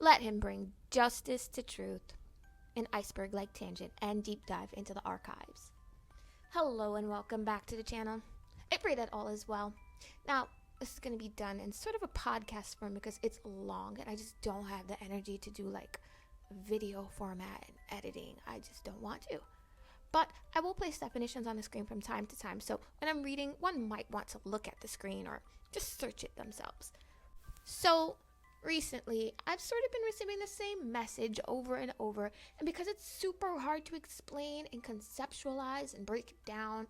Let him bring justice to truth, an iceberg-like tangent, and deep dive into the archives. Hello and welcome back to the channel. I pray that all is well. Now, this is going to be done in sort of a podcast form because it's long and I just don't have the energy to do like video format and editing. I just don't want to. But I will place definitions on the screen from time to time, so when I'm reading, one might want to look at the screen or just search it themselves. So, recently, I've sort of been receiving the same message over and over, and because it's super hard to explain and conceptualize and break it down,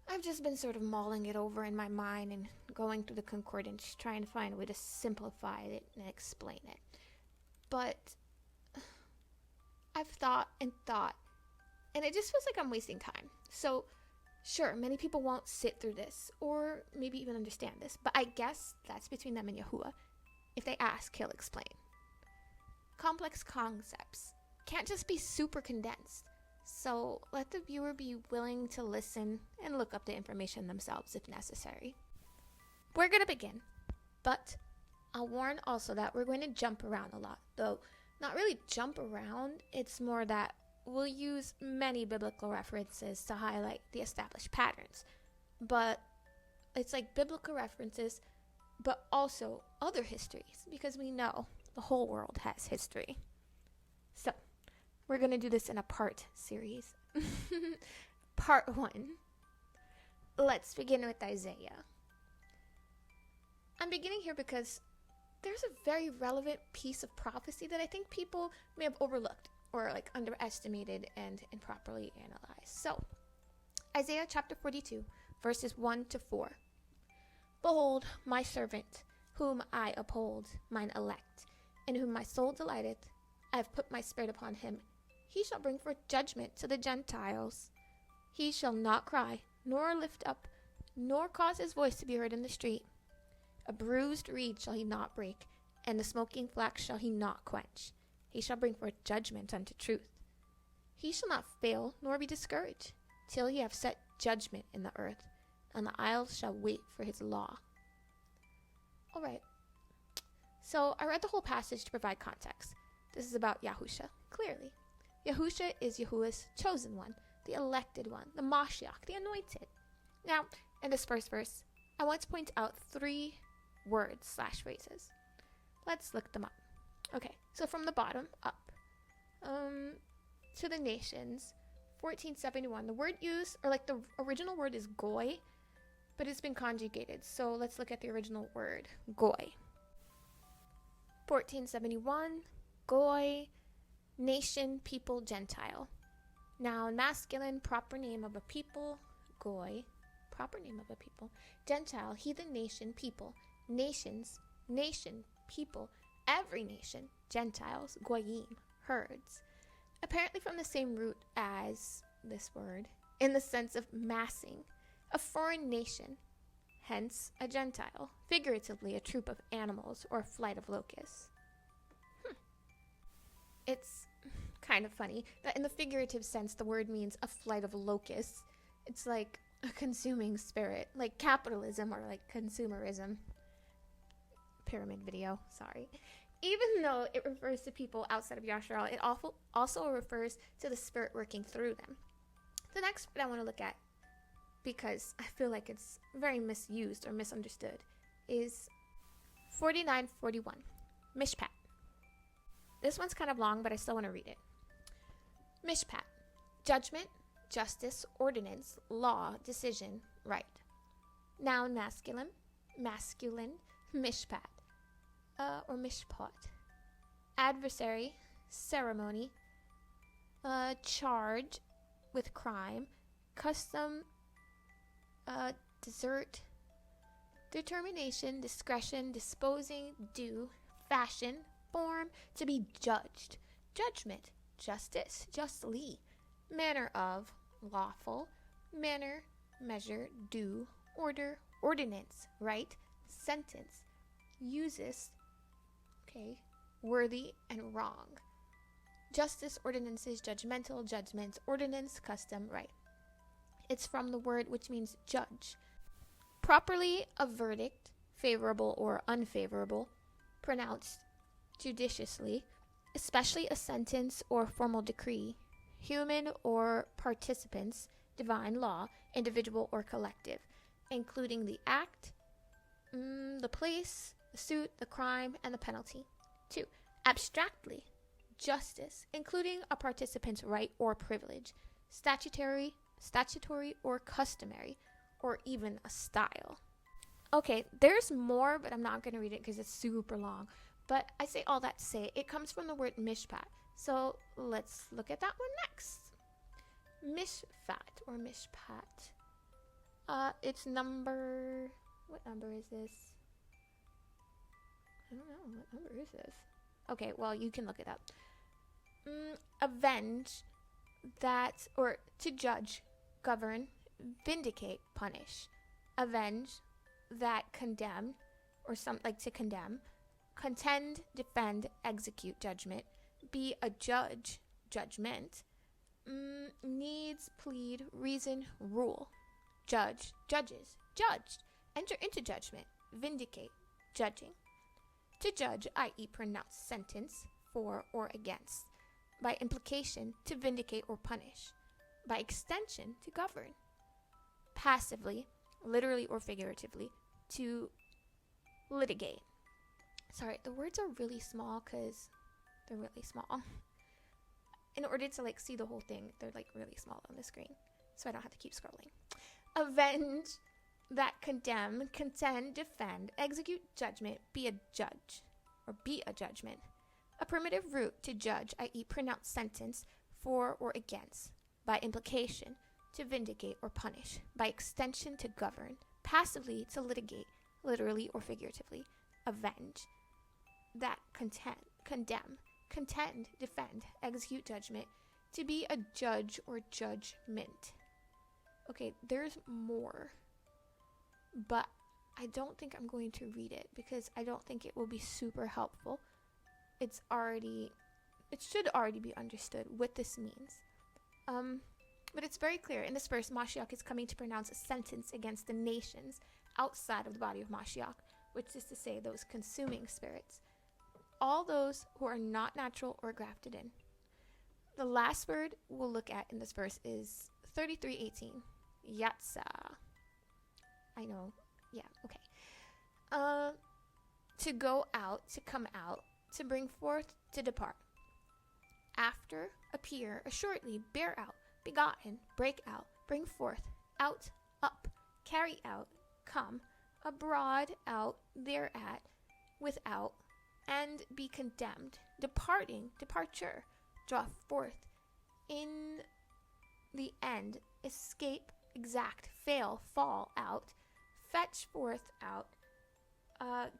I've just been sort of mulling it over in my mind and going through the concordance, trying to find a way to simplify it and explain it. But I've thought, and it just feels like I'm wasting time. So, sure, many people won't sit through this, or maybe even understand this, but I guess that's between them and Yahuah. If they ask, he'll explain. Complex concepts can't just be super condensed, so let the viewer be willing to listen and look up the information themselves if necessary. We're going to begin, but I'll warn also that we're going to jump around a lot, though not really jump around, it's more that we'll use many biblical references to highlight the established patterns, but it's like biblical references but also other histories, because we know the whole world has history. So, we're going to do this in a part series. Part 1. Let's begin with Isaiah. I'm beginning here because there's a very relevant piece of prophecy that I think people may have overlooked or like underestimated and improperly analyzed. So, Isaiah chapter 42, verses 1 to 4. Behold, my servant, whom I uphold, mine elect, in whom my soul delighteth. I have put my spirit upon him. He shall bring forth judgment to the Gentiles. He shall not cry, nor lift up, nor cause his voice to be heard in the street. A bruised reed shall he not break, and the smoking flax shall he not quench. He shall bring forth judgment unto truth. He shall not fail, nor be discouraged, till he have set judgment in the earth, and the isles shall wait for his law. Alright, so I read the whole passage to provide context. This is about Yahushua, clearly. Yahushua is Yahuwah's chosen one, the elected one, the Mashiach, the anointed. Now, in this first verse, I want to point out 3 words/phrases. Let's look them up. Okay, so from the bottom up, to the nations, 1471. The word used, or like the original word is goy, but it's been conjugated. So let's look at the original word, goy. 1471, goy, nation, people, Gentile. Noun, masculine, proper name of a people, goy, proper name of a people. Gentile, heathen nation, people. Nations, nation, people. Every nation, Gentiles, goyim, herds. Apparently from the same root as this word, in the sense of massing, a foreign nation, hence a Gentile, figuratively a troop of animals or a flight of locusts. It's kind of funny that in the figurative sense the word means a flight of locusts. It's like a consuming spirit, like capitalism or like consumerism. Pyramid video, sorry. Even though it refers to people outside of Yasharal, it also refers to the spirit working through them. The next word I want to look at, because I feel like it's very misused or misunderstood, is 4941, Mishpat. This one's kind of long, but I still want to read it. Mishpat, judgment, justice, ordinance, law, decision, right. Noun, masculine, mishpat, or mishpat. Adversary, ceremony, charge with crime, custom, desert, determination, discretion, disposing, due, fashion, form, to be judged, judgment, justice, justly, manner of, lawful, manner, measure, due, order, ordinance, right, sentence, uses, okay, worthy and wrong. Justice, ordinances, judgmental, judgments, ordinance, custom, right. It's from the word which means judge. Properly, a verdict, favorable or unfavorable, pronounced judiciously, especially a sentence or formal decree, human or participants, divine law, individual or collective, including the act, the place, the suit, the crime, and the penalty. 2. Abstractly, justice, including a participant's right or privilege, statutory or customary, or even a style. Okay, there's more, but I'm not going to read it because it's super long. But I say all that to say it comes from the word mishpat. So let's look at that one next. Mishpat or mishpat. It's number... What number is this? I don't know. What number is this? Okay, well, you can look it up. Avenge that, or to judge, govern, vindicate, punish. Avenge that, condemn, or some like to condemn. Contend, defend, execute judgment. Be a judge, judgment. Needs, plead, reason, rule. Judge, judges, judged. Enter into judgment, vindicate, judging. To judge, i.e. pronounce sentence, for or against. By implication, to vindicate or punish. By extension, to govern. Passively, literally or figuratively, to litigate. Sorry, the words are really small because they're really small. In order to see the whole thing, they're really small on the screen, so I don't have to keep scrolling. Avenge that, condemn, contend, defend, execute judgment, be a judge, or be a judgment. A primitive root to judge, i.e. pronounce sentence, for or against. By implication, to vindicate or punish. By extension, to govern. Passively, to litigate, literally or figuratively. Avenge that, condemn, contend, defend, execute judgment. To be a judge or judgment. Okay, there's more, but I don't think I'm going to read it because I don't think it will be super helpful. It should already be understood what this means. But it's very clear in this verse, Mashiach is coming to pronounce a sentence against the nations outside of the body of Mashiach, which is to say those consuming spirits. All those who are not natural or grafted in. The last word we'll look at in this verse is 33:18. Yatsa. I know. Yeah, okay. To go out, to come out, to bring forth, to depart. After, appear, assuredly, bear out, begotten, break out, bring forth, out, up, carry out, come, abroad, out, thereat, without, and be condemned, departing, departure, draw forth, in the end, escape, exact, fail, fall, out, fetch forth, out,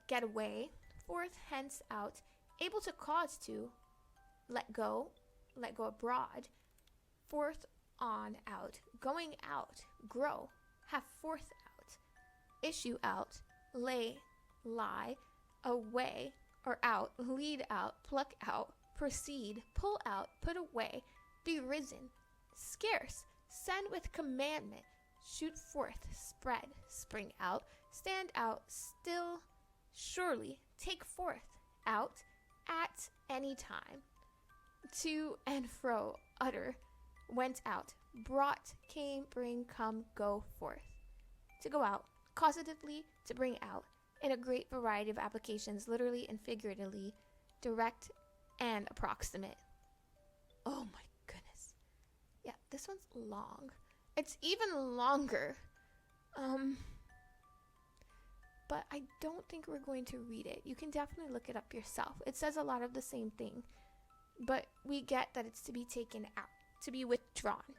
get away, forth, hence, out, able to cause to, let go abroad, forth, on, out, going out, grow, have forth, out, issue out, lay, lie, away, or out, lead out, pluck out, proceed, pull out, put away, be risen, scarce, send with commandment, shoot forth, spread, spring out, stand out, still, surely, take forth, out, at any time, to and fro, utter, went out, brought, came, bring, come, go forth. To go out, causatively, to bring out, in a great variety of applications, literally and figuratively, direct and approximate. Oh my goodness. Yeah, this one's long. It's even longer. But I don't think we're going to read it. You can definitely look it up yourself. It says a lot of the same thing. But we get that it's to be taken out, to be withdrawn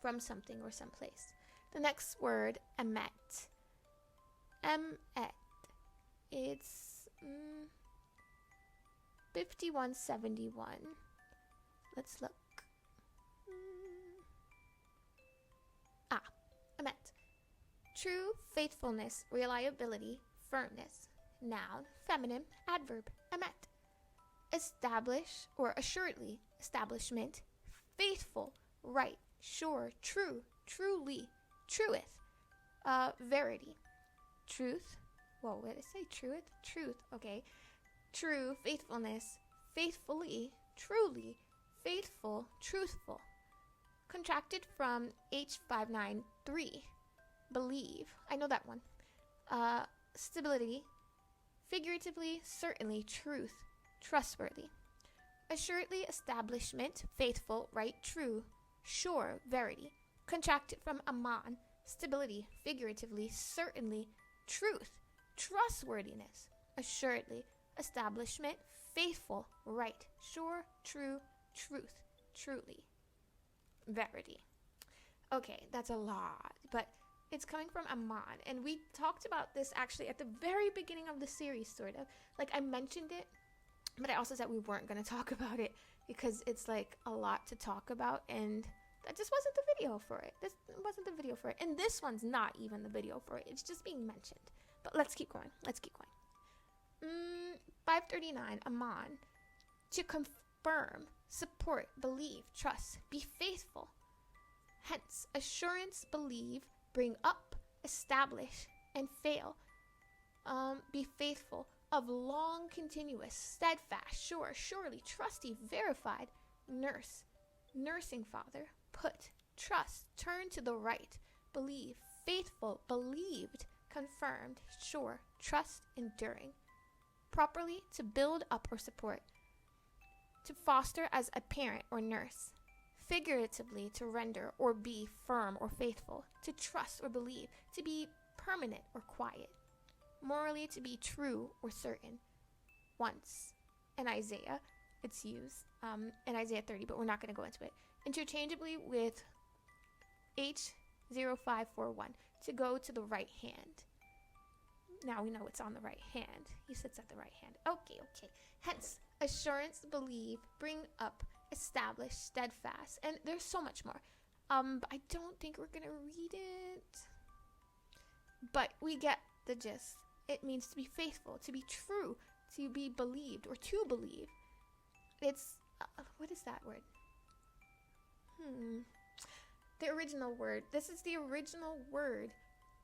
from something or someplace. The next word, emet. Emet. It's 5171. Let's look. Emet. True faithfulness, reliability, firmness. Noun, feminine, adverb, emet. Establish or assuredly, establishment, faithful, right, sure, true, truly, trueth, verity, truth. Whoa, what did it say? Truth? Truth, okay. true, faithfulness, faithfully, truly, faithful, truthful. Contracted from H593, believe. I know that one. Stability, figuratively, certainly, truth, trustworthy. Assuredly, establishment, faithful, right, true, sure, verity. Contracted from aman, stability, figuratively, certainly, truth, trustworthiness. Assuredly, establishment, faithful, right, sure, true, truth, truly, verity. Okay, that's a lot, but it's coming from aman, and we talked about this actually at the very beginning of the series, sort of. Like, I mentioned it, but I also said we weren't going to talk about it because it's like a lot to talk about, and that just wasn't the video for it. This wasn't the video for it, and this one's not even the video for it. It's just being mentioned. But let's keep going. 539, aman, to confirm, support, believe, trust, be faithful. Hence, assurance, believe, bring up, establish, and fail. Be faithful, of long, continuous, steadfast, sure, surely, trusty, verified, nurse, nursing father, put, trust, turn to the right, believe, faithful, believed, confirmed, sure, trust, enduring. Properly, to build up or support. To foster as a parent or nurse. Figuratively, to render or be firm or faithful. To trust or believe. To be permanent or quiet. Morally, to be true or certain. Once, in Isaiah, it's used in Isaiah 30, but we're not going to go into it. Interchangeably with H0541, to go to the right hand. Now we know it's on the right hand. He sits at the right hand. Okay. Hence, assurance, believe, bring up, establish, steadfast. And there's so much more. But I don't think we're going to read it. But we get the gist. It means to be faithful, to be true, to be believed, or to believe. It's, what is that word? The original word. This is the original word.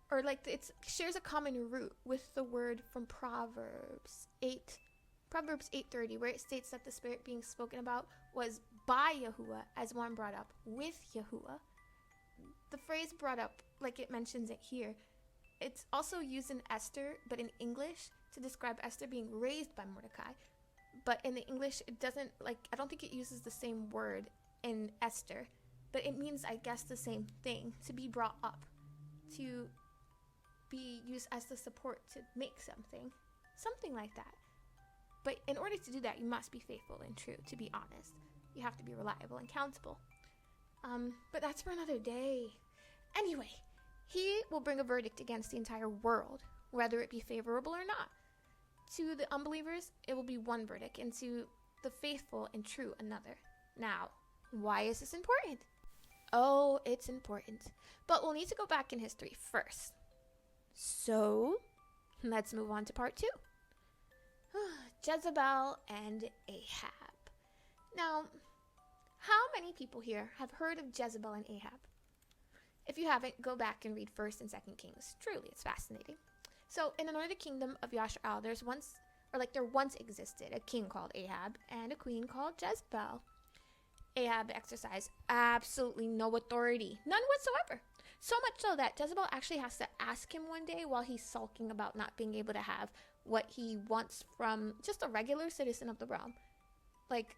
Or like it shares a common root with the word from Proverbs 8:30, where it states that the spirit being spoken about was by Yahuah, as one brought up with Yahuah. The phrase brought up, like it mentions it here, it's also used in Esther, but in English, to describe Esther being raised by Mordecai. But in the English, it doesn't, like, I don't think it uses the same word in Esther, but it means, I guess, the same thing, to be brought up, to be used as the support to make something like that. But in order to do that, you must be faithful and true, to be honest. You have to be reliable and countable. But that's for another day. Anyway, he will bring a verdict against the entire world, whether it be favorable or not. To the unbelievers, it will be one verdict, and to the faithful and true, another. Now, why is this important? Oh, it's important. But we'll need to go back in history first. So, let's move on to part 2. Jezebel and Ahab. Now, how many people here have heard of Jezebel and Ahab? If you haven't, go back and read 1st and 2nd Kings. Truly, it's fascinating. So, in the northern kingdom of Yasha'al, there once existed a king called Ahab and a queen called Jezebel. Ahab exercised absolutely no authority, none whatsoever. So much so that Jezebel actually has to ask him one day while he's sulking about not being able to have what he wants from just a regular citizen of the realm. Like,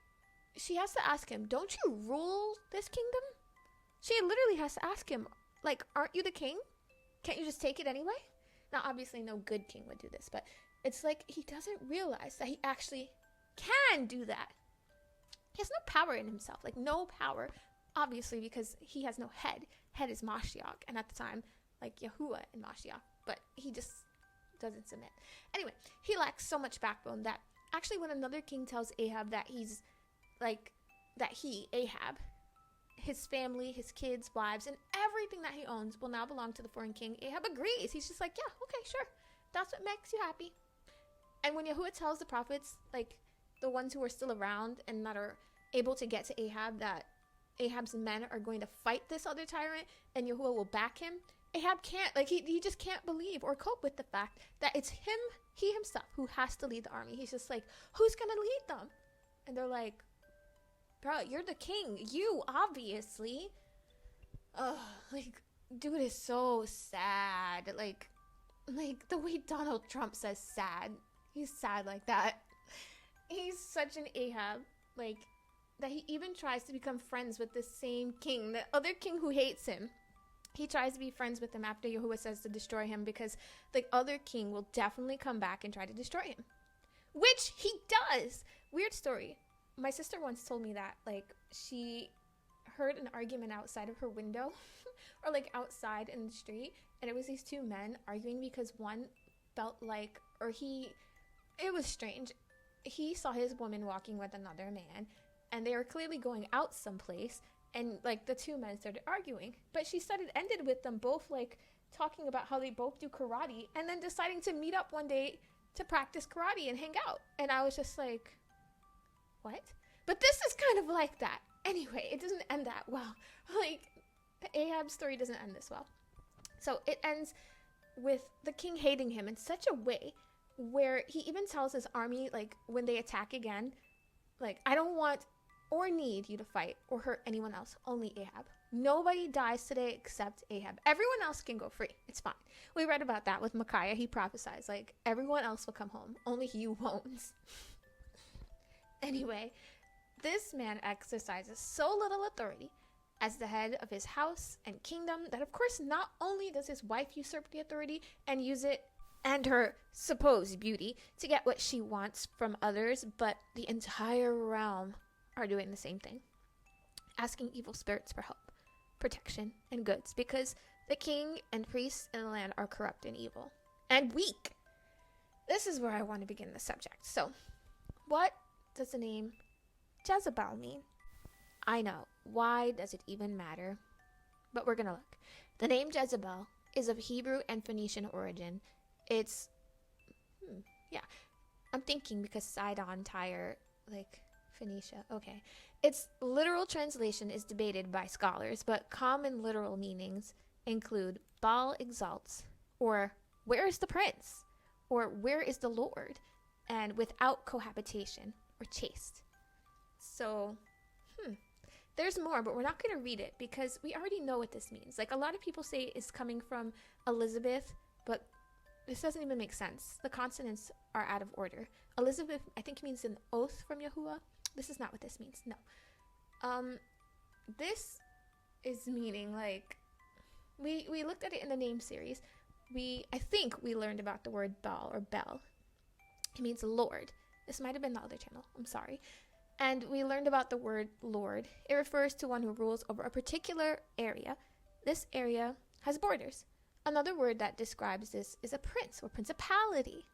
she has to ask him, don't you rule this kingdom? She literally has to ask him, like, aren't you the king? Can't you just take it anyway? Now, obviously, no good king would do this, but it's like he doesn't realize that he actually can do that. He has no power in himself, like no power, obviously, because he has no head. Head is Mashiach, and at the time, like Yahuah and Mashiach, but he just doesn't submit. Anyway, he lacks so much backbone that actually when another king tells Ahab that Ahab, his family, his kids, wives, and everything that he owns will now belong to the foreign king, Ahab agrees. He's just like, yeah, okay, sure. That's what makes you happy. And when Yahuah tells the prophets, like the ones who are still around and that are able to get to Ahab, that Ahab's men are going to fight this other tyrant and Yahuah will back him, Ahab can't, like he just can't believe or cope with the fact that it's him He himself, who has to lead the army, he's just like, who's going to lead them? And they're like, bro, you're the king. You, obviously. Like, dude is so sad. Like the way Donald Trump says sad. He's sad like that. He's such an Ahab. Like, that he even tries to become friends with the same king, the other king who hates him. He tries to be friends with him after Yahuah says to destroy him, because the other king will definitely come back and try to destroy him. Which he does. Weird story. My sister once told me that, like, she heard an argument outside of her window or like outside in the street, and it was these two men arguing because one felt like, it was strange. He saw his woman walking with another man, and they were clearly going out someplace, and like the two men started arguing, but she ended with them both like talking about how they both do karate, and then deciding to meet up one day to practice karate and hang out. And I was just like, what? But this is kind of like that. Anyway, it doesn't end that well. Like, the Ahab story doesn't end this well. So it ends with the king hating him in such a way where he even tells his army, like, when they attack again, like, I don't want or need you to fight or hurt anyone else, only Ahab. Nobody dies today except Ahab. Everyone else can go free. It's fine. We read about that with Micaiah. He prophesies, like, everyone else will come home. Only you won't. Anyway, this man exercises so little authority as the head of his house and kingdom that, of course, not only does his wife usurp the authority and use it and her supposed beauty to get what she wants from others, but the entire realm are doing the same thing, asking evil spirits for help, protection, and goods, because the king and priests in the land are corrupt and evil and weak. This is where I want to begin the subject. So, what does the name Jezebel mean? I know. Why does it even matter? But we're going to look. The name Jezebel is of Hebrew and Phoenician origin. It's, I'm thinking because Sidon, Tyre, like Phoenicia. Okay. Its literal translation is debated by scholars, but common literal meanings include Baal exalts, or where is the prince, or where is the Lord, and without cohabitation, or chaste. So, there's more, but we're not going to read it because we already know what this means. Like, a lot of people say it's coming from Elizabeth, but this doesn't even make sense. The consonants are out of order. Elizabeth, I think, means an oath from Yahuah. This is not what this means. No. This is meaning, like, we looked at it in the name series. I think we learned about the word Baal or Bel. It means Lord. This might have been the other channel. I'm sorry. And we learned about the word Lord. It refers to one who rules over a particular area. This area has borders. Another word that describes this is a prince or principality.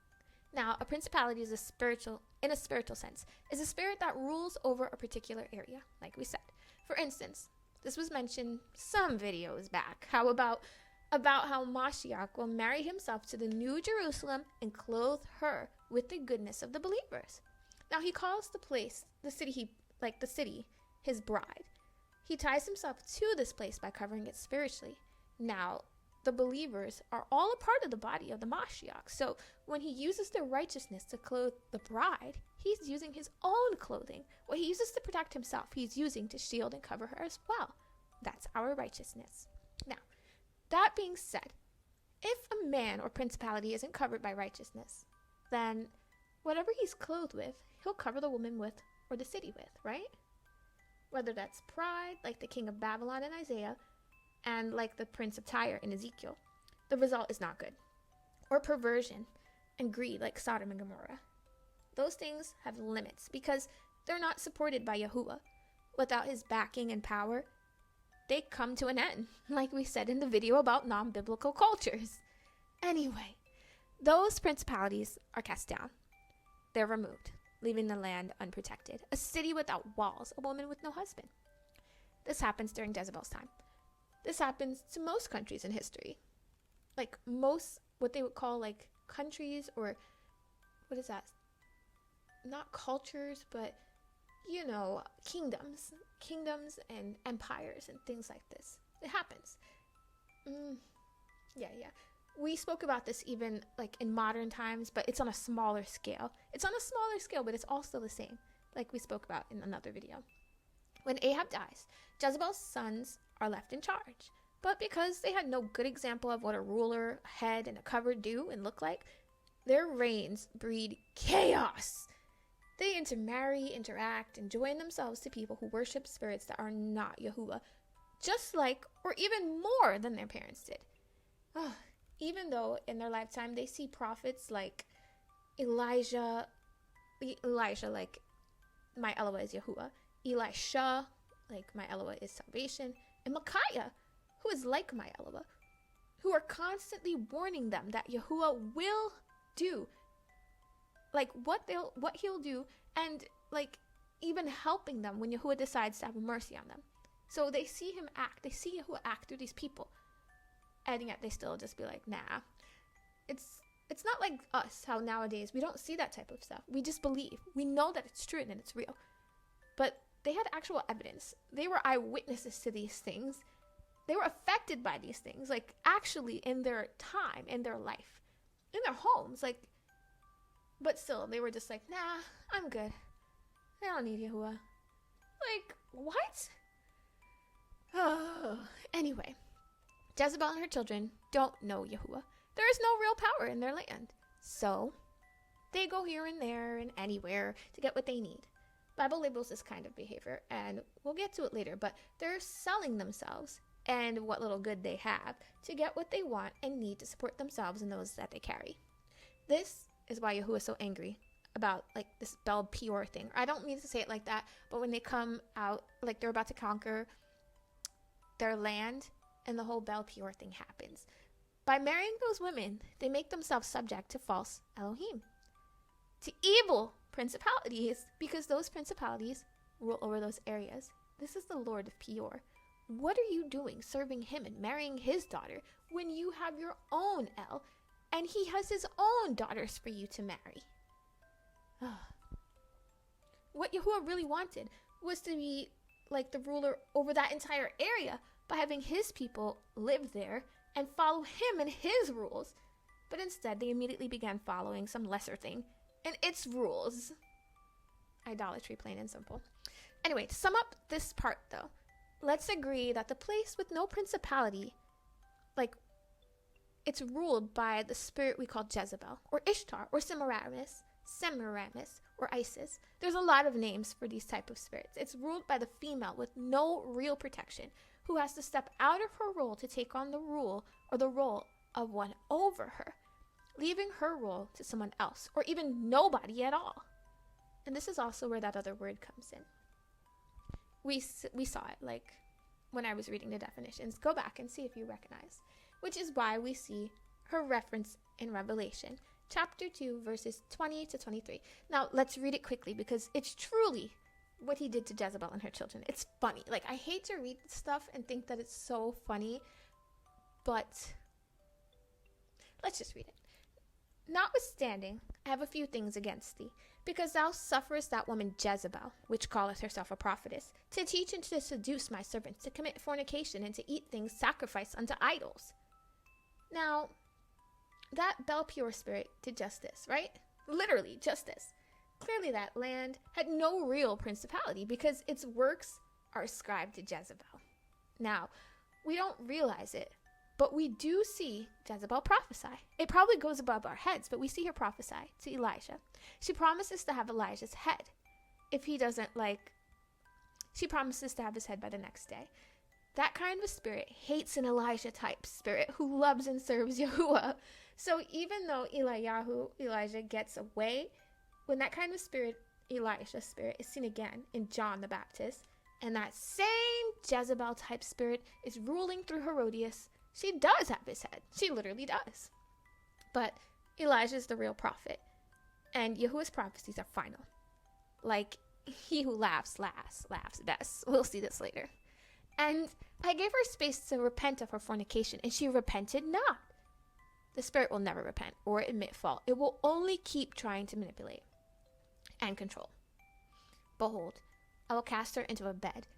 Now, a principality is in a spiritual sense, is a spirit that rules over a particular area, like we said. For instance, this was mentioned some videos back. How about how Mashiach will marry himself to the New Jerusalem and clothe her with the goodness of the believers. Now, he calls the city, his bride. He ties himself to this place by covering it spiritually. Now, the believers are all a part of the body of the Mashiach. So when he uses their righteousness to clothe the bride, he's using his own clothing. What he uses to protect himself, he's using to shield and cover her as well. That's our righteousness. Now, that being said, if a man or principality isn't covered by righteousness, then whatever he's clothed with, he'll cover the woman with or the city with, right? Whether that's pride, like the king of Babylon in Isaiah, and like the prince of Tyre in Ezekiel, the result is not good. Or perversion and greed, like Sodom and Gomorrah. Those things have limits because they're not supported by Yahuah. Without his backing and power, they come to an end, like we said in the video about non-biblical cultures. Anyway, those principalities are cast down. They're removed, leaving the land unprotected. A city without walls, a woman with no husband. This happens during Jezebel's time. This happens to most countries in history. Like most, what they would call like countries, or what is that? Not cultures, but kingdoms and empires and things like this. It happens. Yeah. We spoke about this even like in modern times, but it's on a smaller scale. It's on a smaller scale, but it's all still the same, like we spoke about in another video. When Ahab dies, Jezebel's sons are left in charge. But because they had no good example of what a ruler, a head, and a cover do and look like, their reigns breed chaos. They intermarry, interact, and join themselves to people who worship spirits that are not Yahuah, just like or even more than their parents did. Even though in their lifetime they see prophets like Elijah, like my Eloah is Yahuah, Elisha, like my Eloah is salvation, and Micaiah, who is like my Eloah, who are constantly warning them that Yahuah will do, like what he'll do, and like even helping them when Yahuah decides to have mercy on them. So they see him act, they see Yahuah act through these people, and yet they still just be like, nah. It's not like us, how nowadays we don't see that type of stuff. We just believe. We know that it's true and that it's real. But they had actual evidence. They were eyewitnesses to these things. They were affected by these things, like actually in their time, in their life, in their homes, like, but still they were just like, nah, I'm good. I don't need Yahuah. Like, what? Oh, anyway, Jezebel and her children don't know Yahuah. There is no real power in their land. So they go here and there and anywhere to get what they need. Bible labels this kind of behavior, and we'll get to it later, but they're selling themselves and what little good they have to get what they want and need to support themselves and those that they carry. This is why Yahuah is so angry about like this Bel Peor thing. I don't mean to say it like that, but when they come out, like they're about to conquer their land and the whole Bel Peor thing happens. By marrying those women, they make themselves subject to false Elohim, to evil principalities, because those principalities rule over those areas. This is the Lord of Peor. What are you doing serving him and marrying his daughter when you have your own El and he has his own daughters for you to marry? What Yahuah really wanted was to be like the ruler over that entire area by having his people live there and follow him and his rules. But instead, they immediately began following some lesser thing and its rules. Idolatry, plain and simple. Anyway, to sum up this part though, let's agree that the place with no principality, like it's ruled by the spirit we call Jezebel, or Ishtar, or Semiramis, or Isis. There's a lot of names for these type of spirits. It's ruled by the female with no real protection, who has to step out of her role to take on the rule or the role of one over her, leaving her role to someone else, or even nobody at all. And this is also where that other word comes in. We saw it, like, when I was reading the definitions. Go back and see if you recognize. Which is why we see her reference in Revelation, chapter 2, verses 20 to 23. Now, let's read it quickly, because it's truly what he did to Jezebel and her children. It's funny. Like, I hate to read stuff and think that it's so funny, but let's just read it. Notwithstanding, I have a few things against thee, because thou sufferest that woman Jezebel, which calleth herself a prophetess, to teach and to seduce my servants, to commit fornication, and to eat things sacrificed unto idols. Now, that Bel Peor spirit did just this, right? Literally, just this. Clearly, that land had no real principality, because its works are ascribed to Jezebel. Now, we don't realize it, but we do see Jezebel prophesy. It probably goes above our heads, but we see her prophesy to Elijah. She promises to have Elijah's head. If he doesn't, she promises to have his head by the next day. That kind of spirit hates an Elijah-type spirit who loves and serves Yahuah. So even though Elijah gets away, when that kind of spirit, Elisha's spirit, is seen again in John the Baptist, and that same Jezebel-type spirit is ruling through Herodias, she does have his head. She literally does. But Elijah is the real prophet, and Yahuah's prophecies are final. Like, he who laughs last, laughs best. We'll see this later. And I gave her space to repent of her fornication, and she repented not. The spirit will never repent or admit fault. It will only keep trying to manipulate and control. Behold, I will cast her into a bed,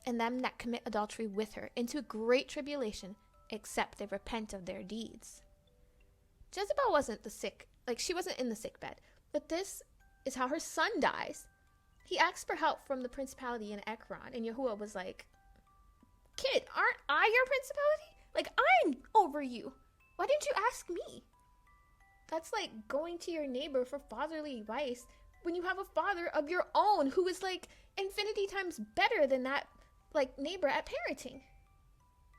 and them that commit adultery with her into great tribulation, except they repent of their deeds. Jezebel wasn't she wasn't in the sick bed. But this is how her son dies. He asked for help from the principality in Ekron, and Yahuah was like, kid, aren't I your principality? Like, I'm over you. Why didn't you ask me? That's like going to your neighbor for fatherly advice when you have a father of your own who is like infinity times better than that like neighbor at parenting.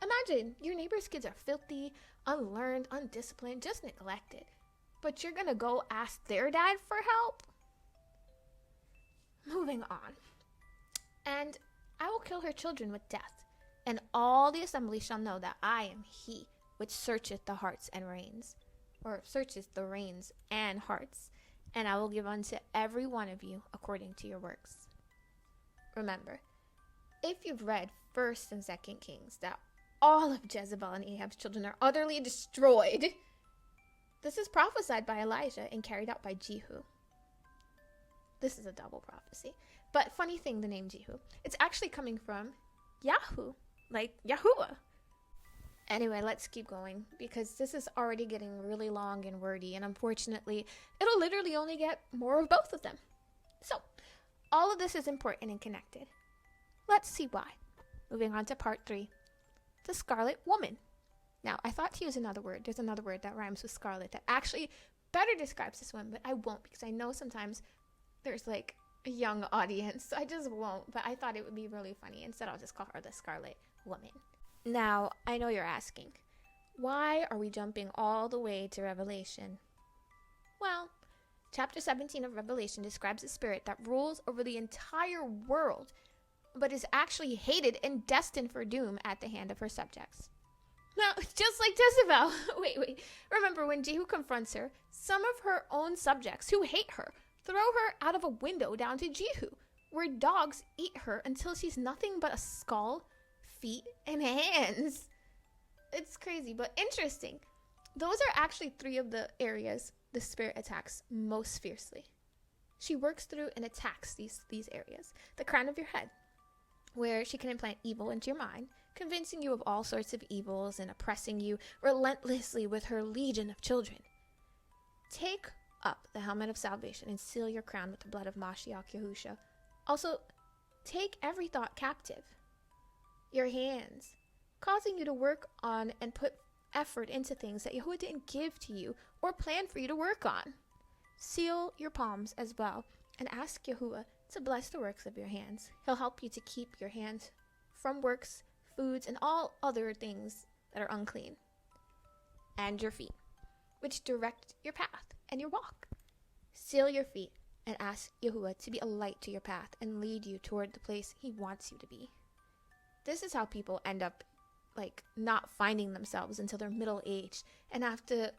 Imagine your neighbor's kids are filthy, unlearned, undisciplined, just neglected. But you're gonna go ask their dad for help? Moving on. And I will kill her children with death, and all the assembly shall know that I am he which searcheth the hearts and reins, or searches the reins and hearts, and I will give unto every one of you according to your works. Remember, if you've read 1st and 2nd Kings, that all of Jezebel and Ahab's children are utterly destroyed. This is prophesied by Elijah and carried out by Jehu. This is a double prophecy. But funny thing, the name Jehu, it's actually coming from Yahu, like Yahuah. Anyway, let's keep going because this is already getting really long and wordy, and unfortunately, it'll literally only get more of both of them. So, all of this is important and connected. Let's see why. Moving on to part 3. The Scarlet Woman. Now, I thought to use another word. There's another word that rhymes with scarlet that actually better describes this one, but I won't because I know sometimes there's like a young audience, so I just won't. But I thought it would be really funny. Instead, I'll just call her the Scarlet Woman. Now, I know you're asking, why are we jumping all the way to Revelation? Well, chapter 17 of Revelation describes a spirit that rules over the entire world, but is actually hated and destined for doom at the hand of her subjects. Now, just like Jezebel, wait, remember when Jehu confronts her, some of her own subjects who hate her throw her out of a window down to Jehu, where dogs eat her until she's nothing but a skull, feet, and hands. It's crazy, but interesting. Those are actually 3 of the areas the spirit attacks most fiercely. She works through and attacks these areas. The crown of your head, where she can implant evil into your mind, convincing you of all sorts of evils and oppressing you relentlessly with her legion of children. Take up the helmet of salvation and seal your crown with the blood of Mashiach Yahusha. Also, take every thought captive. Your hands, causing you to work on and put effort into things that Yahuah didn't give to you or plan for you to work on. Seal your palms as well and ask Yahuah to bless the works of your hands. He'll help you to keep your hands from works, foods, and all other things that are unclean. And your feet, which direct your path and your walk. Seal your feet and ask Yahuah to be a light to your path and lead you toward the place he wants you to be. This is how people end up not finding themselves until they're middle-aged and have to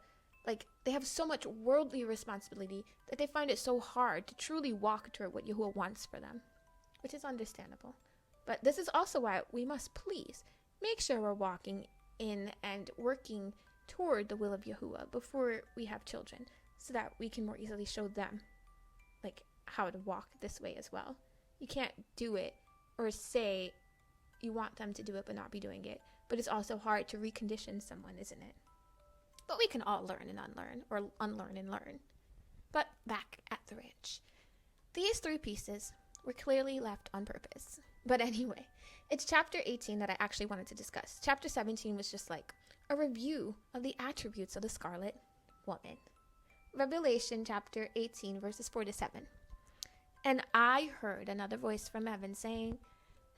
they have so much worldly responsibility that they find it so hard to truly walk toward what Yahuah wants for them, which is understandable. But this is also why we must please make sure we're walking in and working toward the will of Yahuah before we have children, so that we can more easily show them how to walk this way as well. You can't do it or say you want them to do it but not be doing it. But it's also hard to recondition someone, isn't it? But we can all learn and unlearn, or unlearn and learn. But back at the ranch. These 3 pieces were clearly left on purpose. But anyway, it's chapter 18 that I actually wanted to discuss. Chapter 17 was just a review of the attributes of the Scarlet Woman. Revelation chapter 18 verses 4-7. And I heard another voice from heaven saying,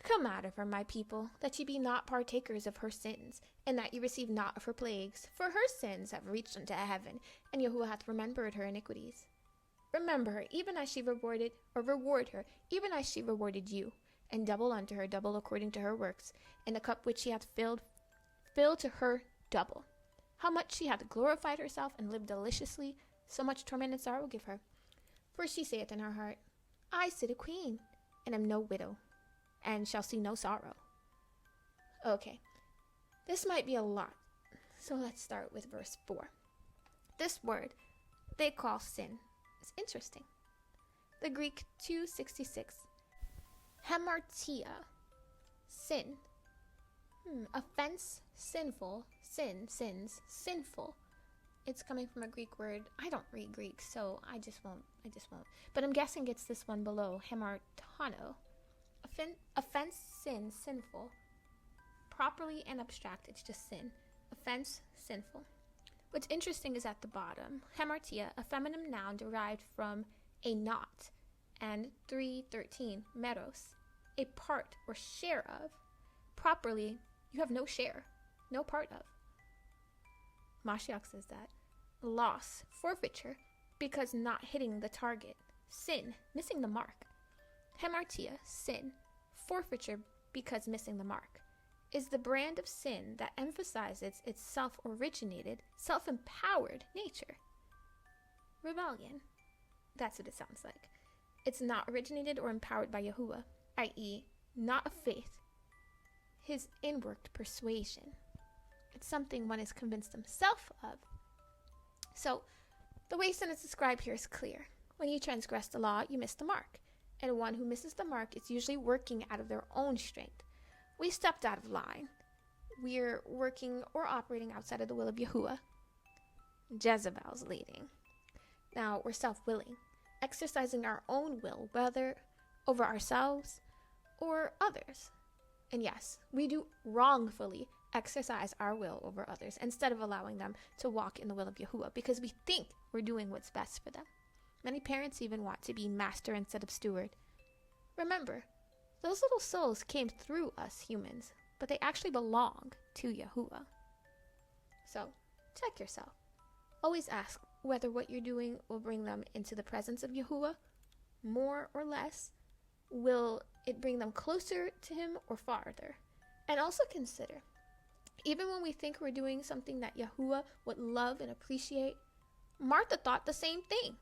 Come out of her, my people, that ye be not partakers of her sins, and that ye receive not of her plagues. For her sins have reached unto heaven, and Yahuah hath remembered her iniquities. Remember her, even as she reward her, even as she rewarded you, and double unto her, double according to her works, and the cup which she hath filled, fill to her double. How much she hath glorified herself, and lived deliciously, so much torment and sorrow give her. For she saith in her heart, I sit a queen, and am no widow, and shall see no sorrow. Okay, this might be a lot, so let's start with verse 4. This word they call sin is interesting. The Greek 266, hamartia, sin, offense, sinful, sin, sins, sinful. It's coming from a Greek word. I don't read Greek, so I just won't. But I'm guessing it's this one below, hamartano. Offense, sin, sinful. Properly and abstract, it's just sin. Offense, sinful. What's interesting is at the bottom, hamartia, a feminine noun derived from a knot, and 3:13, meros, a part or share of. Properly, you have no share, no part of. Mashiach says that. Loss, forfeiture, because not hitting the target. Sin, missing the mark. Hamartia, sin, forfeiture because missing the mark, is the brand of sin that emphasizes its self-originated, self-empowered nature. Rebellion. That's what it sounds like. It's not originated or empowered by Yahuah, i.e., not of faith, his inworked persuasion. It's something one is convinced himself of. So, the way sin is described here is clear. When you transgress the law, you miss the mark. And one who misses the mark is usually working out of their own strength. We stepped out of line. We're working or operating outside of the will of Yahuah. Jezebel's leading. Now, we're self-willing, exercising our own will, whether over ourselves or others. And yes, we do wrongfully exercise our will over others instead of allowing them to walk in the will of Yahuah because we think we're doing what's best for them. Many parents even want to be master instead of steward. Remember, those little souls came through us humans, but they actually belong to Yahuah. So, check yourself. Always ask whether what you're doing will bring them into the presence of Yahuah, more or less. Will it bring them closer to him or farther? And also consider, even when we think we're doing something that Yahuah would love and appreciate, Martha thought the same thing.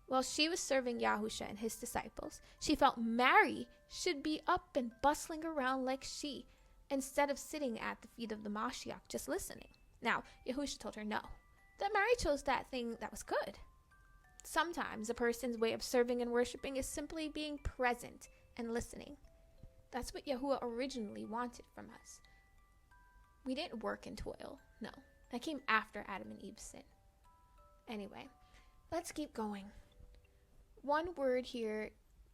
While she was serving Yahusha and his disciples, she felt Mary should be up and bustling around like she, instead of sitting at the feet of the Mashiach just listening. Now, Yahusha told her no, that Mary chose that thing that was good. Sometimes a person's way of serving and worshiping is simply being present and listening. That's what Yahuah originally wanted from us. We didn't work and toil, no. That came after Adam and Eve's sin. Anyway, let's keep going. One word here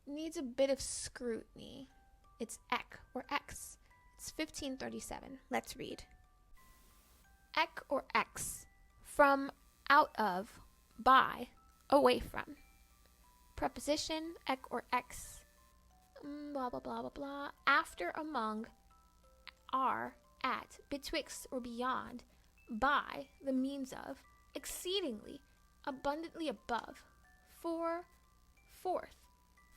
needs a bit of scrutiny. It's ek, or x. It's 1537. Let's read. Ek or x. From, out of, by, away from. Preposition, ek or x. Blah, blah, blah, blah, blah. After, among, are, at, betwixt or beyond, by, the means of, exceedingly, abundantly above, for, forth,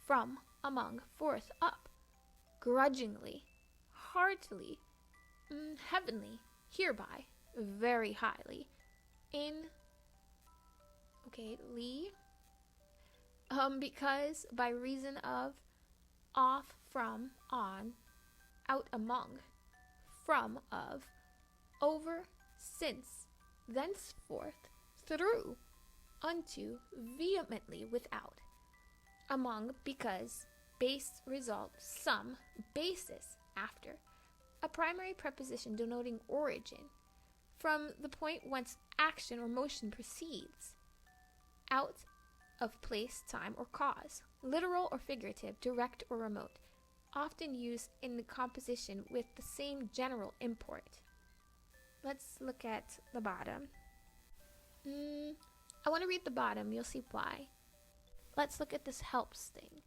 from, among, forth, up, grudgingly, heartily, heavenly, hereby, very highly, in, because, by reason of, off, from, on, out among, from, of, over, since, thenceforth, through, unto, vehemently, without, among, because, base, result, some, basis, after, a primary preposition denoting origin, from the point whence action or motion proceeds, out of place, time, or cause, literal or figurative, direct or remote, often used in the composition with the same general import. Let's look at the bottom. I want to read the bottom, you'll see why. Let's look at this helps thing.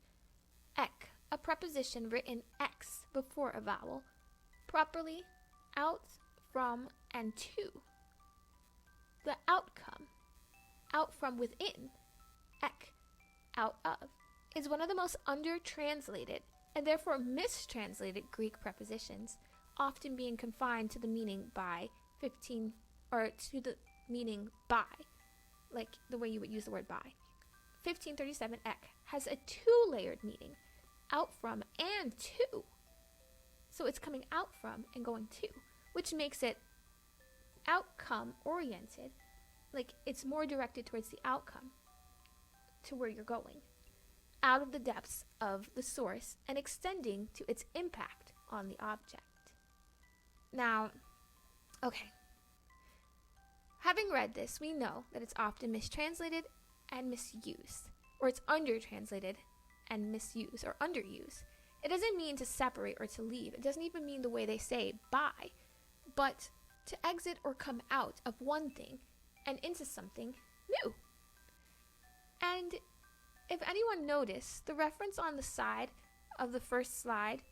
Ek, a preposition written x before a vowel, properly, out, from, and to. The outcome, out from within, ek, out of, is one of the most under-translated and therefore mistranslated Greek prepositions, often being confined to the meaning by to the meaning by, like the way you would use the word by. 1537 ek has a two-layered meaning, out from and to. So it's coming out from and going to, which makes it outcome oriented, like it's more directed towards the outcome, to where you're going, out of the depths of the source and extending to its impact on the object. Now, okay, Having read this, we know that it's often mistranslated and misused, or it's undertranslated and misused or underused. It doesn't mean to separate or to leave. It doesn't even mean the way they say bye, but to exit or come out of one thing and into something new. And if anyone noticed, the reference on the side of the first slide,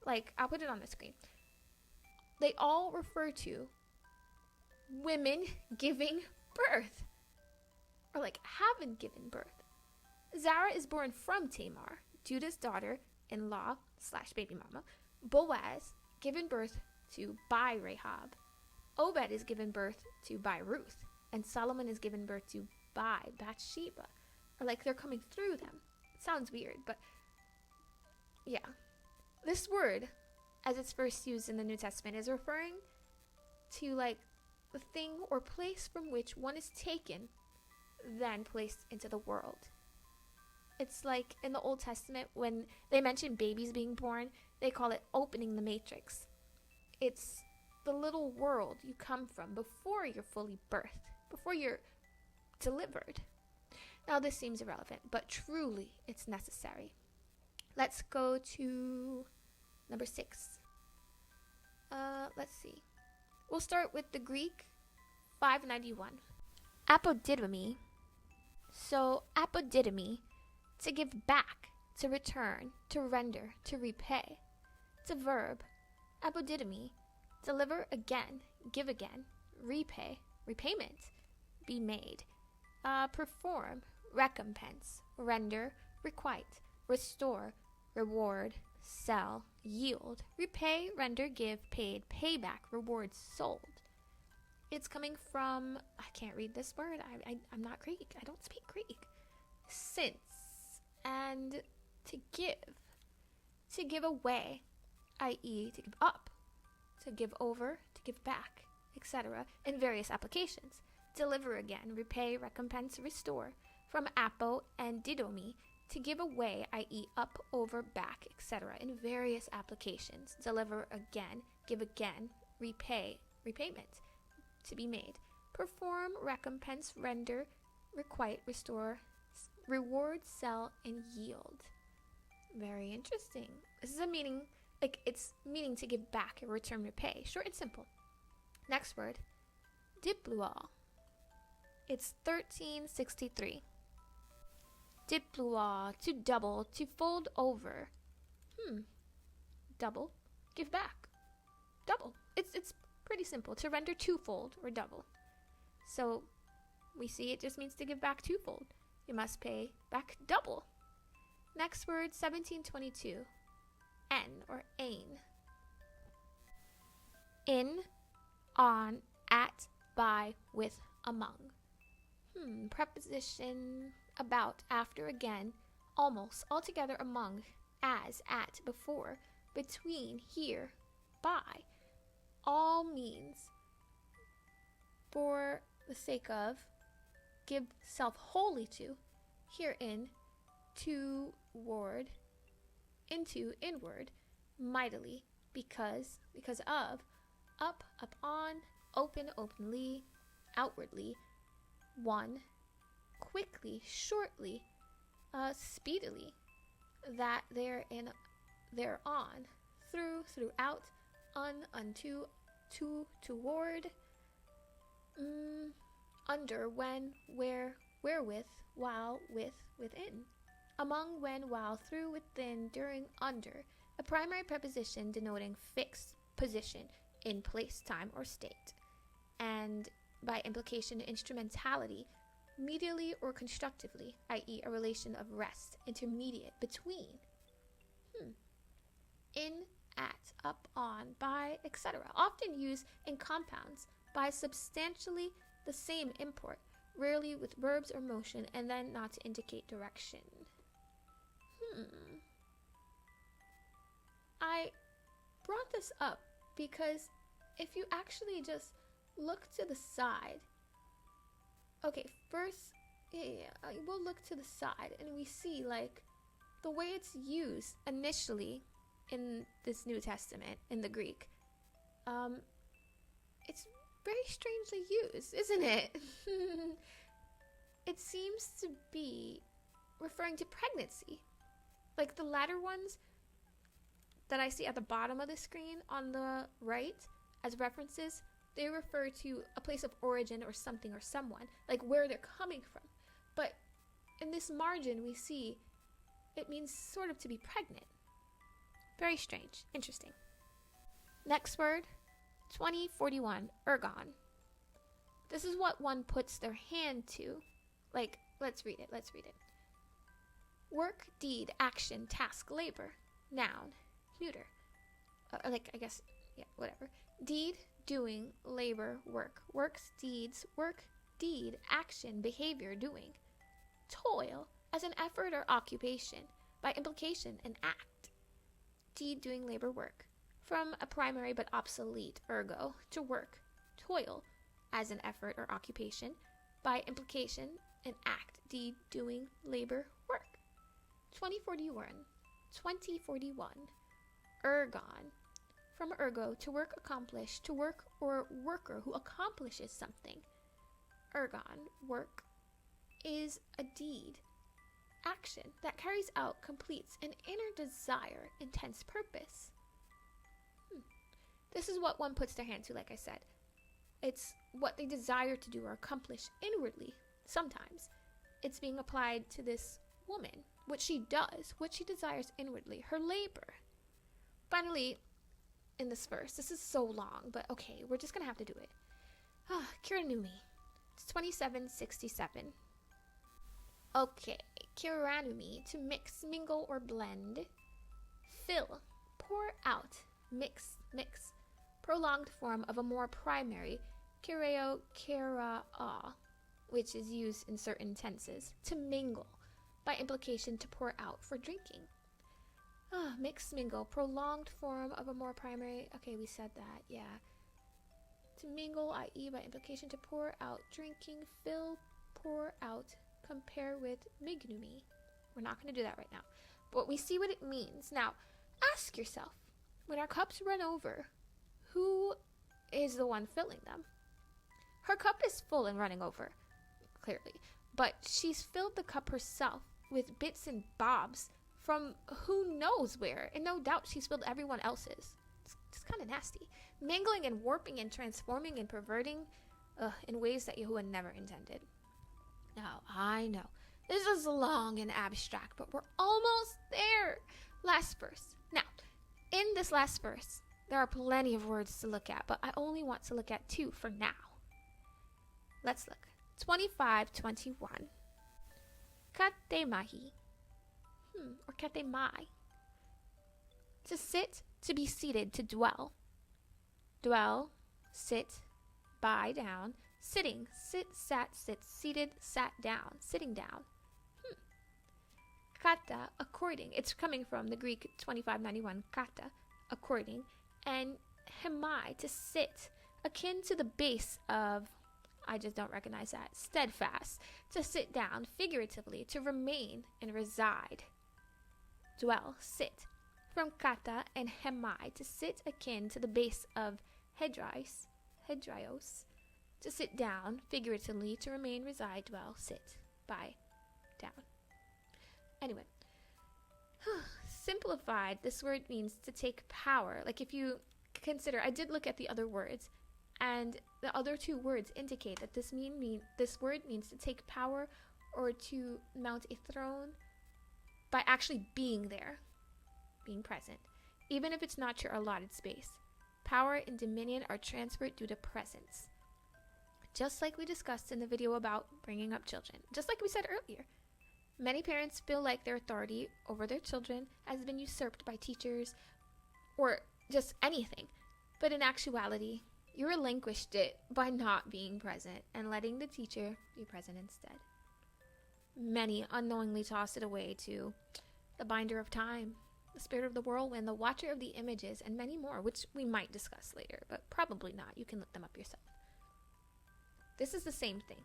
like I'll put it on the screen, they all refer to women giving birth, or like having given birth. Zara is born from Tamar, Judah's daughter-in-law / baby mama. Boaz, given birth to by Rahab. Obed is given birth to by Ruth. And Solomon is given birth to by Bathsheba. Or like they're coming through them. It sounds weird, but yeah. This word, as it's first used in the New Testament, is referring to like the thing or place from which one is taken, then placed into the world. It's like in the Old Testament, when they mention babies being born, they call it opening the matrix. It's the little world you come from before you're fully birthed, before you're delivered. Now this seems irrelevant, but truly it's necessary. Let's go to number 6. Let's see. We'll start with the Greek 591. Apodidomi. So apodidomi, to give back, to return, to render, to repay. It's a verb. Apodidomi, deliver again, give again, repay, repayment, be made, perform, recompense, render, requite, restore, reward, sell, yield, repay, render, give, paid, payback, reward, sold. It's coming from, I can't read this word, I'm not Greek, I don't speak Greek. Since, and to give away, i.e. to give up, to give over, to give back, etc. in various applications. Deliver again, repay, recompense, restore. From apo and didomi, to give away, i.e. up, over, back, etc. in various applications. Deliver again, give again, repay, repayment, to be made. Perform, recompense, render, requite, restore, reward, sell, and yield. Very interesting. This is a meaning, like it's meaning to give back or return repay. Short and simple. Next word, diplual. It's 1363. Diplual, to double, to fold over. Double, give back. Double. It's pretty simple. To render twofold or double. So we see it just means to give back twofold. You must pay back double. Next word, 1722. En or ain. In, on, at, by, with, among. Preposition about, after, again, almost, altogether, among, as, at, before, between, here, by. All means, for the sake of, give self wholly to, herein, toward, into, inward, mightily, because of, up, upon, open, openly, outwardly, one, quickly, shortly, speedily, that, therein, thereon, through, throughout, unto, to, toward, under, when, where, wherewith, while, with, within, among, when, while, through, within, during, under, a primary preposition denoting fixed position in place, time, or state, and by implication instrumentality, medially or constructively, i.e. a relation of rest, intermediate, between, in, at, up, on, by, etc. Often used in compounds by substantially the same import, rarely with verbs or motion, and then not to indicate direction. I brought this up because if you actually just look to the side, okay, first, we'll look to the side and we see like the way it's used initially in this New Testament in the Greek. It's very strangely used, isn't it? It seems to be referring to pregnancy. Like the latter ones that I see at the bottom of the screen on the right as references, they refer to a place of origin or something or someone, like where they're coming from. But in this margin, we see it means sort of to be pregnant. Very strange. Interesting. Next word, 2041, ergon. This is what one puts their hand to. Like, let's read it. Work, deed, action, task, labor. Noun, neuter. Whatever. Deed, doing, labor, work. Works, deeds, work, deed, action, behavior, doing. Toil, as an effort or occupation. By implication, an act. Deed, doing, labor, work. From a primary but obsolete, ergo, to work. Toil, as an effort or occupation. By implication, an act. Deed, doing, labor, work. 2041. Ergon. From ergo, to work, accomplish, to work or worker who accomplishes something. Ergon, work, is a deed, action that carries out, completes an inner desire, intense purpose. This is what one puts their hand to, like I said. It's what they desire to do or accomplish inwardly, sometimes. It's being applied to this woman, what she does, what she desires inwardly, her labor. Finally, in this verse, this is so long, but okay, we're just gonna have to do it. Kiranumi. It's 2767. Okay, kiranumi, to mix, mingle, or blend. Fill, pour out, mix. Prolonged form of a more primary, kireo, kira'a, which is used in certain tenses, to mingle, by implication to pour out for drinking. Mix, mingle, prolonged form of a more primary, okay, we said that, yeah. To mingle, i.e. by implication to pour out, drinking, fill, pour out, compare with mignumi. We're not going to do that right now, but we see what it means. Now, ask yourself, when our cups run over, who is the one filling them? Her cup is full and running over, clearly, but she's filled the cup herself with bits and bobs from who knows where, and no doubt she's filled everyone else's. It's kind of nasty. Mingling and warping and transforming and perverting in ways that Yahuah never intended. Now, I know, this is long and abstract, but we're almost there. Last verse. Now, in this last verse, there are plenty of words to look at, but I only want to look at 2 for now. Let's look. 2521. Katemahi. Or katemai. To sit, to be seated, to dwell. Dwell, sit, by, down. Sitting, sit, sat, sit, seated, sat down, sitting down. Kata, according. It's coming from the Greek 2591, kata, according. And hemai, to sit, akin to the base of, I just don't recognize that, steadfast, to sit down, figuratively, to remain and reside. Dwell, sit. From kata and hemai, to sit akin to the base of hedrios, to sit down, figuratively, to remain, reside, dwell, sit, by, down. Anyway, simplified, this word means to take power. Like if you consider, I did look at the other words, and the other 2 words indicate that this word means to take power or to mount a throne by actually being there, being present, even if it's not your allotted space. Power and dominion are transferred due to presence. Just like we discussed in the video about bringing up children, just like we said earlier. Many parents feel like their authority over their children has been usurped by teachers or just anything. But in actuality, you relinquished it by not being present and letting the teacher be present instead. Many unknowingly toss it away to the binder of time, the spirit of the whirlwind, the watcher of the images, and many more, which we might discuss later, but probably not. You can look them up yourself. This is the same thing.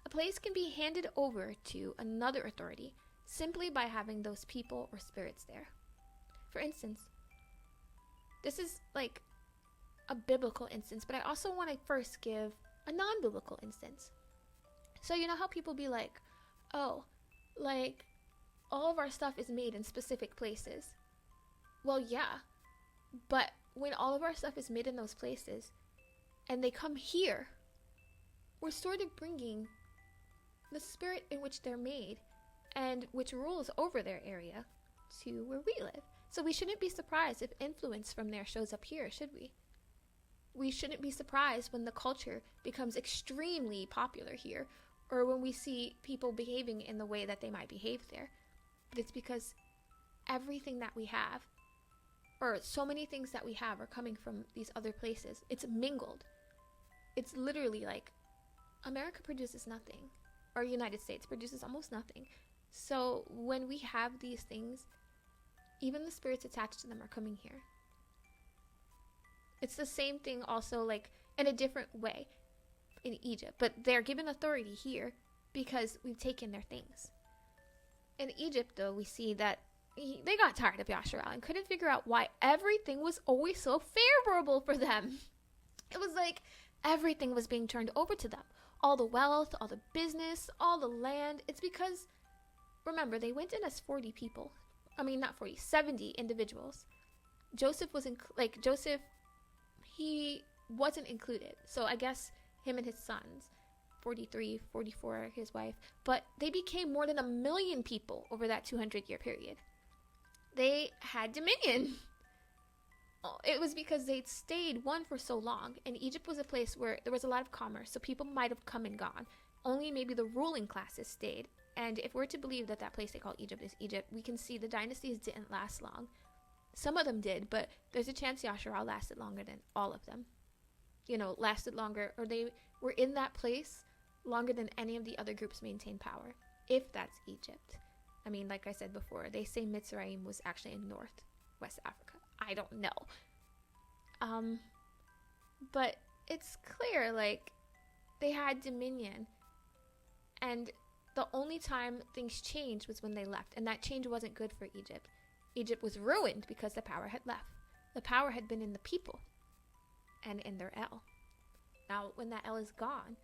A place can be handed over to another authority simply by having those people or spirits there. For instance, this is like a biblical instance, but I also want to first give a non-biblical instance. So you know how people be like, oh, like all of our stuff is made in specific places. Well, yeah, but when all of our stuff is made in those places and they come here, we're sort of bringing the spirit in which they're made and which rules over their area to where we live. So we shouldn't be surprised if influence from there shows up here, should we? We shouldn't be surprised when the culture becomes extremely popular here, or when we see people behaving in the way that they might behave there. But it's because everything that we have, or so many things that we have, are coming from these other places. It's mingled. It's literally like America produces nothing, or United States produces almost nothing. So when we have these things, even the spirits attached to them are coming here. It's the same thing also, like in a different way in Egypt, but they're given authority here because we've taken their things. In Egypt, though, we see that they got tired of Yasharal and couldn't figure out why everything was always so favorable for them. It was like everything was being turned over to them. All the wealth, all the business, all the land. It's because, remember, they went in as 40 people. I mean, not 40, 70 individuals. Joseph, he wasn't included. So I guess him and his sons, 43, 44, his wife. But they became more than 1 million people over that 200-year period. They had dominion. It was because they'd stayed one for so long. And Egypt was a place where there was a lot of commerce. So people might have come and gone. Only maybe the ruling classes stayed. And if we're to believe that that place they call Egypt is Egypt, we can see the dynasties didn't last long. Some of them did, but there's a chance Yasharal lasted longer than all of them. Lasted longer, or they were in that place longer than any of the other groups maintained power, if that's Egypt. I mean, like I said before, they say Mitzrayim was actually in West Africa. I don't know. But it's clear, like, they had dominion, and the only time things changed was when they left, and that change wasn't good for Egypt. Egypt was ruined because the power had left. The power had been in the people and in their El. Now, when that El is gone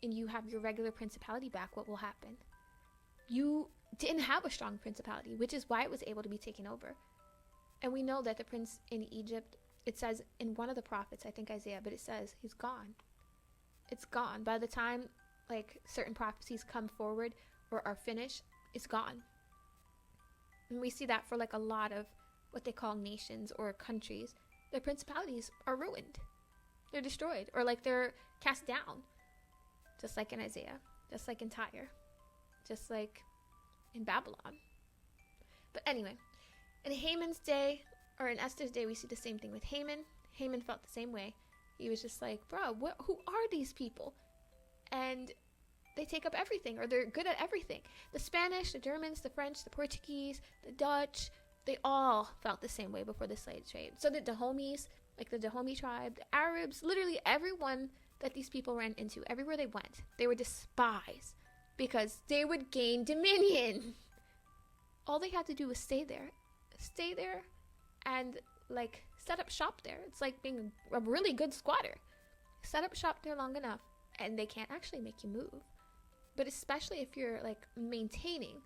and you have your regular principality back, what will happen? You didn't have a strong principality, which is why it was able to be taken over. And we know that the prince in Egypt, it says in one of the prophets, I think Isaiah, but it says he's gone. It's gone. By the time like certain prophecies come forward or are finished, it's gone. And we see that for like a lot of what they call nations or countries. Their principalities are ruined. They're destroyed, or like they're cast down. Just like in Isaiah, just like in Tyre, just like in Babylon. But anyway, in Haman's day, or in Esther's day, we see the same thing with Haman. Haman felt the same way. He was just like, bro, who are these people? And they take up everything, or they're good at everything. The Spanish, the Germans, the French, the Portuguese, the Dutch, they all felt the same way before the slave trade. So the Dahomis, like the Dahomey tribe, the Arabs, literally everyone that these people ran into, everywhere they went, they were despised because they would gain dominion. All they had to do was stay there and like set up shop there. It's like being a really good squatter. Set up shop there long enough and they can't actually make you move. But especially if you're like maintaining,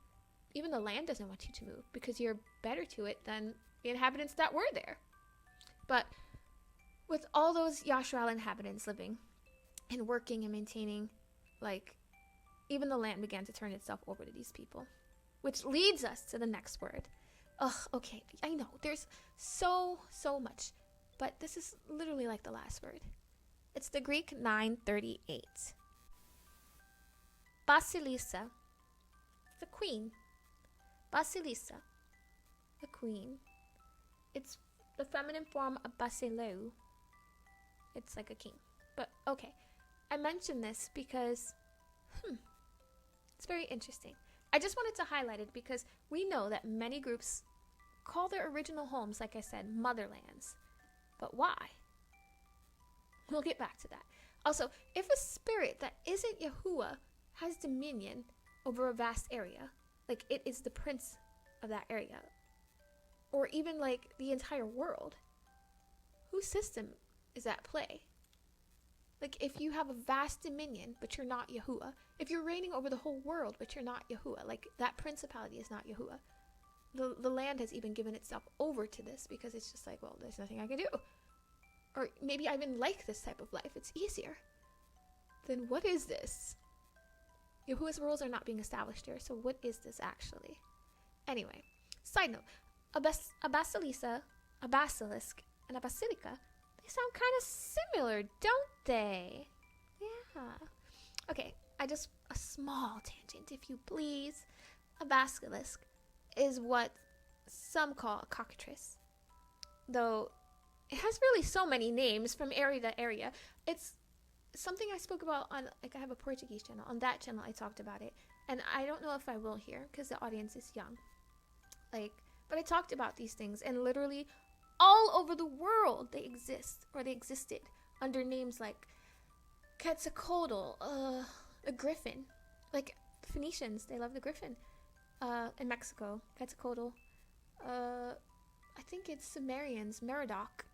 even the land doesn't want you to move because you're better to it than the inhabitants that were there. But with all those Yasharal inhabitants living and working and maintaining, like, even the land began to turn itself over to these people. Which leads us to the next word. Okay, I know, there's so much. But this is literally like the last word. It's the Greek 938. Basilisa, the queen. Basilisa, the queen. It's the feminine form of Basileu. It's like a king. But okay, I mentioned this because, it's very interesting. I just wanted to highlight it because we know that many groups call their original homes, like I said, motherlands. But why? We'll get back to that. Also, if a spirit that isn't Yahuah has dominion over a vast area, like it is the prince of that area, or even like the entire world, whose system is at play. Like, if you have a vast dominion, but you're not Yahuah, if you're reigning over the whole world, but you're not Yahuah, like, that principality is not Yahuah. The land has even given itself over to this because it's just like, well, there's nothing I can do. Or maybe I even like this type of life. It's easier. Then what is this? Yahuah's rules are not being established here, so what is this actually? Anyway, side note, a basilisk, and a basilica, they sound kind of similar, don't they? Yeah. Okay, a small tangent, if you please. A basilisk is what some call a cockatrice. Though, it has really so many names from area to area. It's something I spoke about on, like, I have a Portuguese channel. On that channel, I talked about it. And I don't know if I will here, because the audience is young. Like, but I talked about these things, and literally all over the world they exist, or they existed, under names like Quetzalcoatl, a griffin. Like, Phoenicians, they love the griffin. In Mexico, Quetzalcoatl. I think it's Sumerians, Merodach,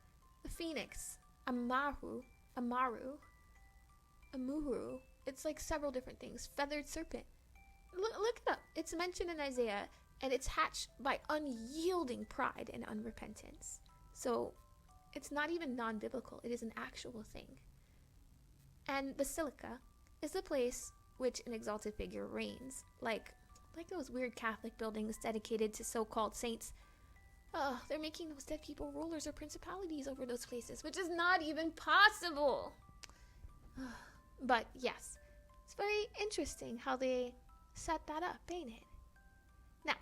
the phoenix, Amaru. It's like several different things. Feathered serpent. Look it up. It's mentioned in Isaiah, and it's hatched by unyielding pride and unrepentance. So, it's not even non-biblical. It is an actual thing. And basilica is the place which an exalted figure reigns, like those weird Catholic buildings dedicated to so-called saints. They're making those dead people rulers or principalities over those places, which is not even possible. But yes, it's very interesting how they set that up, ain't it? Now,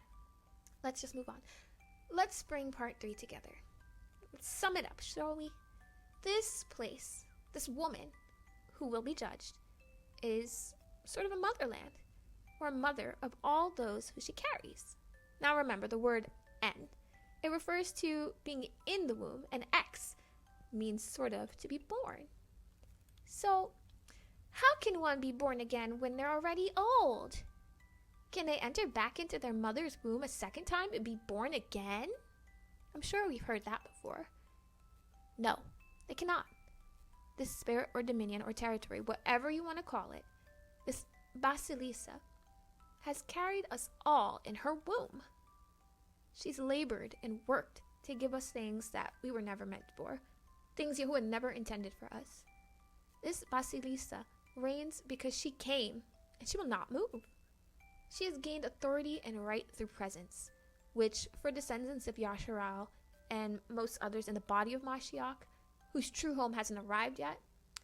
let's just move on. Let's bring part 3 together. Let's sum it up, shall we? This place, this woman who will be judged, is sort of a motherland, or mother of all those who she carries. Now remember the word en. It refers to being in the womb, and ex means sort of to be born. So, how can one be born again when they're already old? Can they enter back into their mother's womb a second time and be born again? I'm sure we've heard that before. No, they cannot. This spirit or dominion or territory, whatever you want to call it, this Basilisa, has carried us all in her womb. She's labored and worked to give us things that we were never meant for, things Yahuah never intended for us. This Basilisa reigns because she came, and she will not move. She has gained authority and right through presence, which for descendants of Yasharal and most others in the body of Mashiach, whose true home hasn't arrived yet,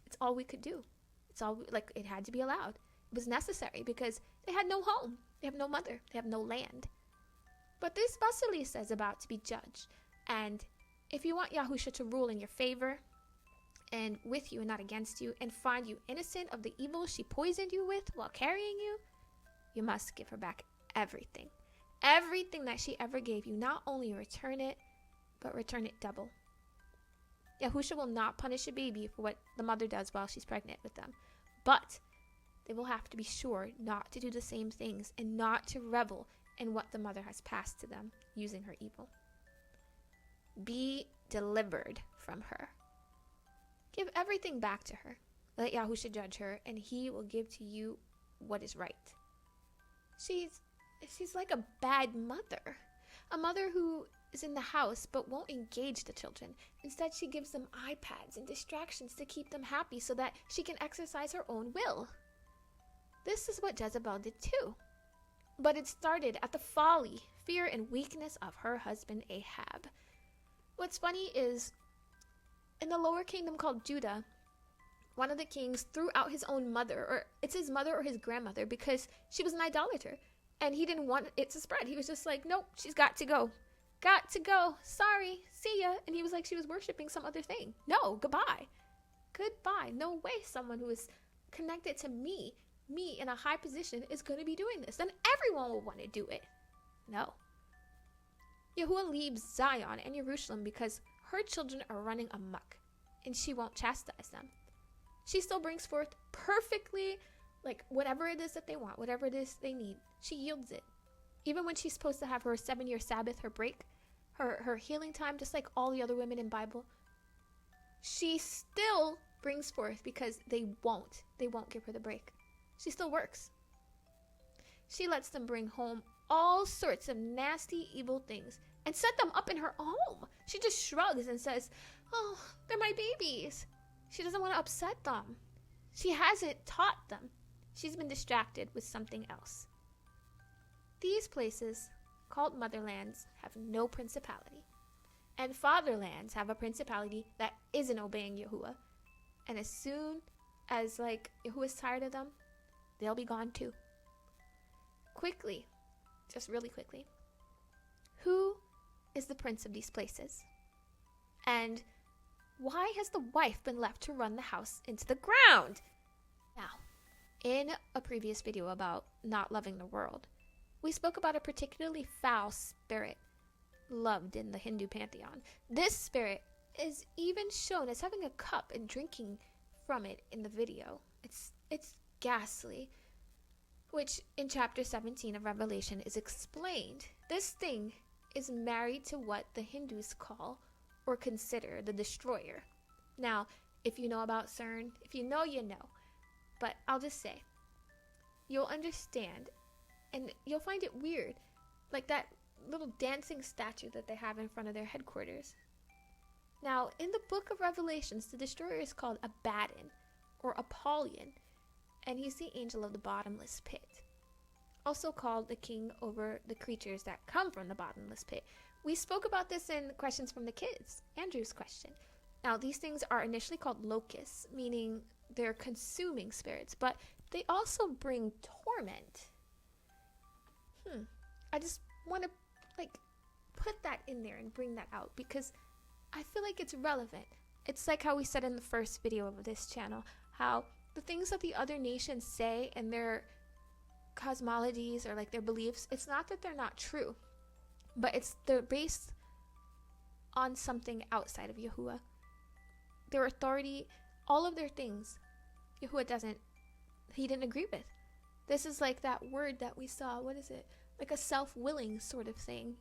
it's all we could do. It's all, it had to be allowed. It was necessary because they had no home. They have no mother. They have no land. But this Basilisa is about to be judged. And if you want Yahusha to rule in your favor and with you and not against you and find you innocent of the evil she poisoned you with while carrying you, you must give her back everything. Everything that she ever gave you. Not only return it, but return it double. Yahusha will not punish a baby for what the mother does while she's pregnant with them. But they will have to be sure not to do the same things and not to revel in what the mother has passed to them using her evil. Be delivered from her. Give everything back to her. Let Yahusha judge her, and he will give to you what is right. She's like a bad mother. A mother who is in the house but won't engage the children. Instead, she gives them iPads and distractions to keep them happy so that she can exercise her own will. This is what Jezebel did too. But it started at the folly, fear, and weakness of her husband Ahab. What's funny is, in the lower kingdom called Judah, one of the kings threw out his own mother, or it's his mother or his grandmother, because she was an idolater. And he didn't want it to spread. He was just like, nope, she's got to go. Got to go. Sorry. See ya. And he was like, she was worshiping some other thing. No, goodbye. Goodbye. No way someone who is connected to me in a high position, is going to be doing this. Then everyone will want to do it. No. Yahuah leaves Zion and Jerusalem because her children are running amok, and she won't chastise them. She still brings forth perfectly, whatever it is that they want, whatever it is they need, she yields it. Even when she's supposed to have her 7-year Sabbath, her break, her healing time, just like all the other women in Bible, she still brings forth because they won't give her the break. She still works. She lets them bring home all sorts of nasty, evil things and set them up in her home. She just shrugs and says, oh, they're my babies. She doesn't want to upset them. She hasn't taught them. She's been distracted with something else. These places, called motherlands, have no principality. And fatherlands have a principality that isn't obeying Yahuah. And as soon as, Yahuah's tired of them, they'll be gone too. Quickly, just really quickly, who is the prince of these places? And why has the wife been left to run the house into the ground? Now, in a previous video about not loving the world, we spoke about a particularly foul spirit loved in the Hindu pantheon. This spirit is even shown as having a cup and drinking from it in the video. It's ghastly, which in chapter 17 of Revelation is explained. This thing is married to what the Hindus call or consider the destroyer. Now, if you know about CERN, if you know, you know. But I'll just say, you'll understand, and you'll find it weird, like that little dancing statue that they have in front of their headquarters. Now, in the book of Revelations, the destroyer is called Abaddon, or Apollyon, and he's the angel of the bottomless pit, also called the king over the creatures that come from the bottomless pit. We spoke about this in questions from the kids, Andrew's question. Now, these things are initially called locusts, meaning they're consuming spirits, but they also bring torment. I just want to put that in there and bring that out because I feel like it's relevant. It's like how we said in the first video of this channel, how the things that the other nations say and their cosmologies or their beliefs, it's not that they're not true, but they're based on something outside of Yahuah. Their authority, all of their things, Yahuah he didn't agree with. This is like that word that we saw, what is it? Like a self-willing sort of thing,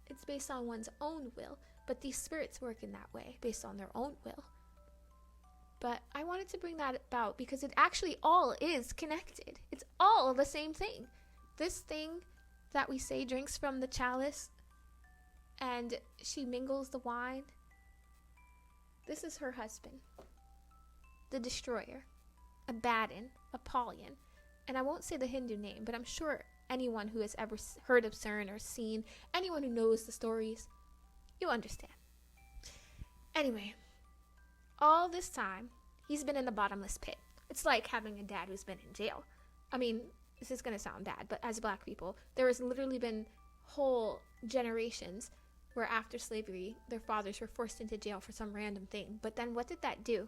It's based on one's own will, but these spirits work in that way, based on their own will. But I wanted to bring that about because it actually all is connected. It's all the same thing. This thing that we say drinks from the chalice and she mingles the wine, this is her husband, the destroyer, Abaddon, Apollyon. And I won't say the Hindu name, but I'm sure anyone who has ever heard of CERN or seen, anyone who knows the stories, you understand. Anyway, all this time, he's been in the bottomless pit. It's like having a dad who's been in jail. I mean, this is going to sound bad, but as Black people, there has literally been whole generations where after slavery, their fathers were forced into jail for some random thing. But then what did that do?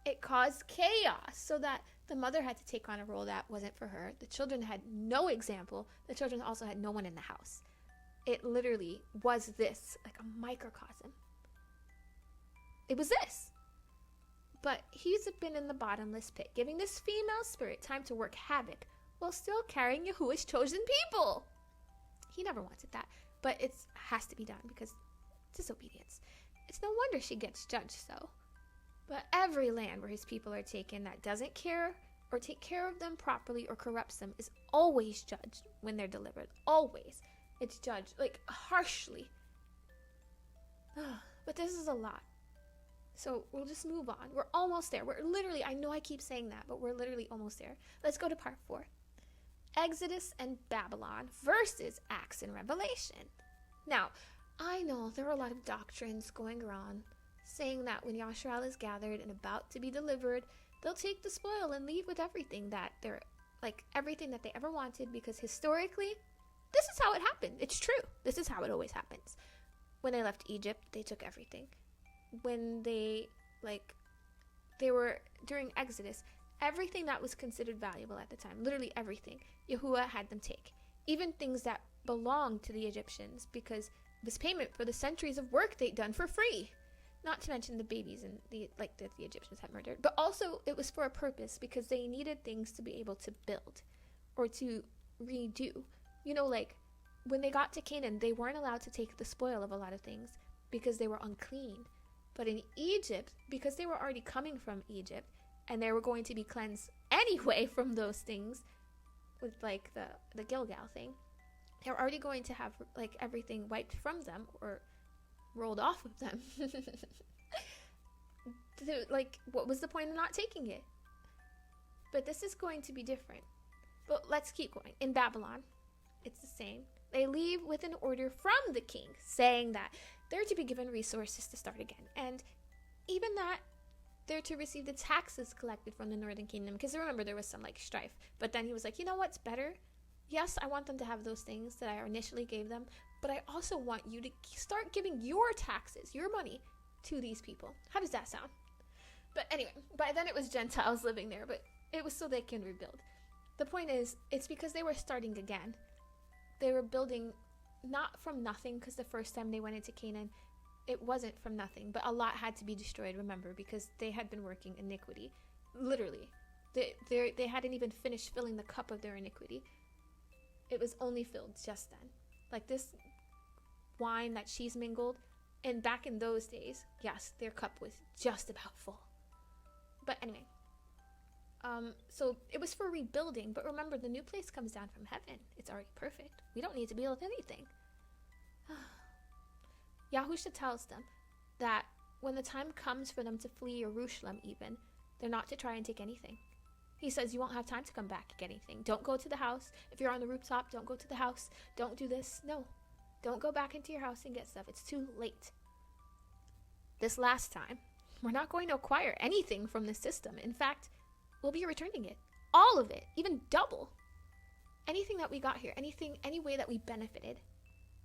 It caused chaos so that the mother had to take on a role that wasn't for her. The children had no example. The children also had no one in the house. It literally was this, like a microcosm. It was this. But he's been in the bottomless pit, giving this female spirit time to work havoc while still carrying Yahuah's chosen people. He never wanted that, but it has to be done because disobedience. It's no wonder she gets judged so. But every land where his people are taken that doesn't care or take care of them properly or corrupts them is always judged when they're delivered. Always. It's judged, harshly. But this is a lot. So we'll just move on. We're almost there. We're literally, I know I keep saying that, but we're literally almost there. Let's go to part 4. Exodus and Babylon versus Acts and Revelation. Now, I know there are a lot of doctrines going around saying that when Yashral is gathered and about to be delivered, they'll take the spoil and leave with everything that they're, everything that they ever wanted, because historically, this is how it happened. It's true. This is how it always happens. When they left Egypt, they took everything. When they were during Exodus, everything that was considered valuable at the time, literally everything, Yahuah had them take. Even things that belonged to the Egyptians, because it was payment for the centuries of work they'd done for free. Not to mention the babies and that the Egyptians had murdered. But also it was for a purpose, because they needed things to be able to build or to redo. When they got to Canaan, they weren't allowed to take the spoil of a lot of things because they were unclean. But in Egypt, because they were already coming from Egypt, and they were going to be cleansed anyway from those things, with like the Gilgal thing, they were already going to have like everything wiped from them or rolled off of them. Like, what was the point of not taking it? But this is going to be different. But let's keep going. In Babylon, it's the same. They leave with an order from the king saying that they're to be given resources to start again. And even that, they're to receive the taxes collected from the northern kingdom. Because remember, there was some like strife. But then he was like, you know what's better? Yes, I want them to have those things that I initially gave them. But I also want you to start giving your taxes, your money, to these people. How does that sound? But anyway, by then it was Gentiles living there. But it was so they can rebuild. The point is, it's because they were starting again. They were building not from nothing, because the first time they went into Canaan, it wasn't from nothing. But a lot had to be destroyed, remember, because they had been working iniquity. Literally. They hadn't even finished filling the cup of their iniquity. It was only filled just then. Like this wine that she's mingled. And back in those days, yes, their cup was just about full. But anyway. So it was for rebuilding, but remember, the new place comes down from heaven. It's already perfect. We don't need to build anything. Yahuah tells them that when the time comes for them to flee Jerusalem even, they're not to try and take anything. He says you won't have time to come back and get anything. Don't go to the house. If you're on the rooftop, don't go to the house. Don't do this. No. Don't go back into your house and get stuff. It's too late. This last time, we're not going to acquire anything from the system. In fact, we'll be returning it. All of it. Even double. Anything that we got here. Anything, any way that we benefited.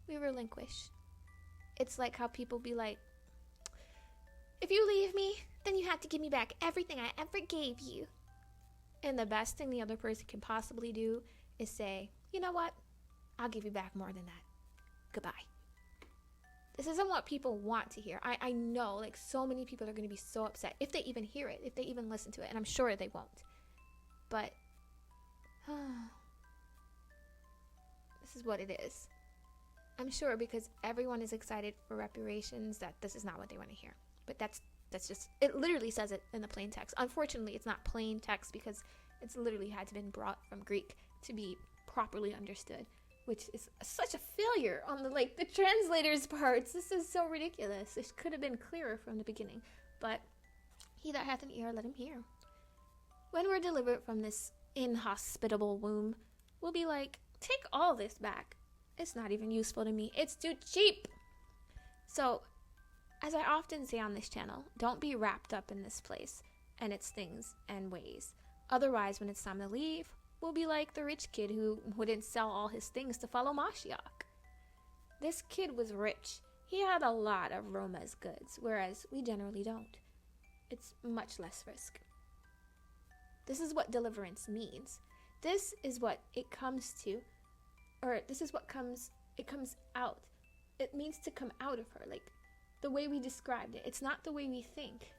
We relinquish. It's like how people be like, if you leave me, then you have to give me back everything I ever gave you. And the best thing the other person can possibly do is say, you know what? I'll give you back more than that. Goodbye. This isn't what people want to hear. I know, like, so many people are going to be so upset if they even hear it, if they even listen to it. And I'm sure they won't. But, this is what it is. I'm sure because everyone is excited for reparations that this is not what they want to hear. But that's just, it literally says it in the plain text. Unfortunately, it's not plain text because it's literally had to been brought from Greek to be properly understood, which is such a failure on the translator's parts. This is so ridiculous. It could have been clearer from the beginning. But he that hath an ear, let him hear. When we're delivered from this inhospitable womb, we'll be like, take all this back. It's not even useful to me. It's too cheap. So, as I often say on this channel, don't be wrapped up in this place and its things and ways. Otherwise, when it's time to leave, we'll be like the rich kid who wouldn't sell all his things to follow Mashiach. This kid was rich. He had a lot of Roma's goods, whereas we generally don't. It's much less risk. This is what deliverance means. This is what it comes to, or this is what it comes out. It means to come out of her, like the way we described it. It's not the way we think.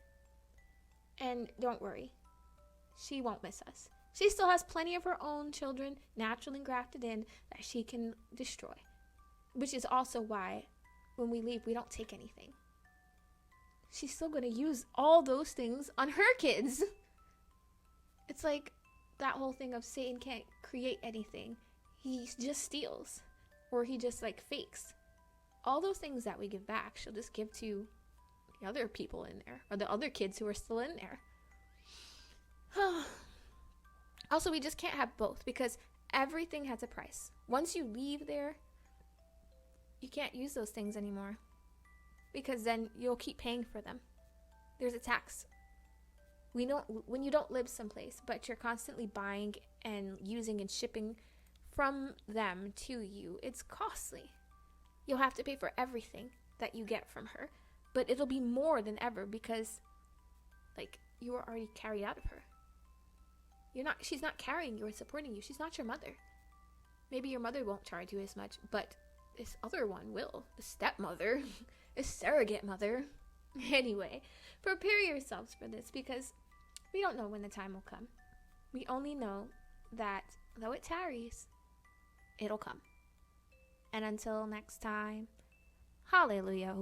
And don't worry, she won't miss us. She still has plenty of her own children, naturally grafted in, that she can destroy. Which is also why, when we leave, we don't take anything. She's still going to use all those things on her kids. It's like that whole thing of Satan can't create anything. He just steals. Or he just fakes. All those things that we give back, she'll just give to the other people in there. Or the other kids who are still in there. Also, we just can't have both because everything has a price. Once you leave there, you can't use those things anymore because then you'll keep paying for them. There's a tax. When you don't live someplace, but you're constantly buying and using and shipping from them to you, it's costly. You'll have to pay for everything that you get from her, but it'll be more than ever because you were already carried out of her. She's not carrying you or supporting you. She's not your mother. Maybe your mother won't charge you as much, but this other one will. The stepmother, the surrogate mother. Anyway, prepare yourselves for this because we don't know when the time will come. We only know that though it tarries, it'll come. And until next time, hallelujah.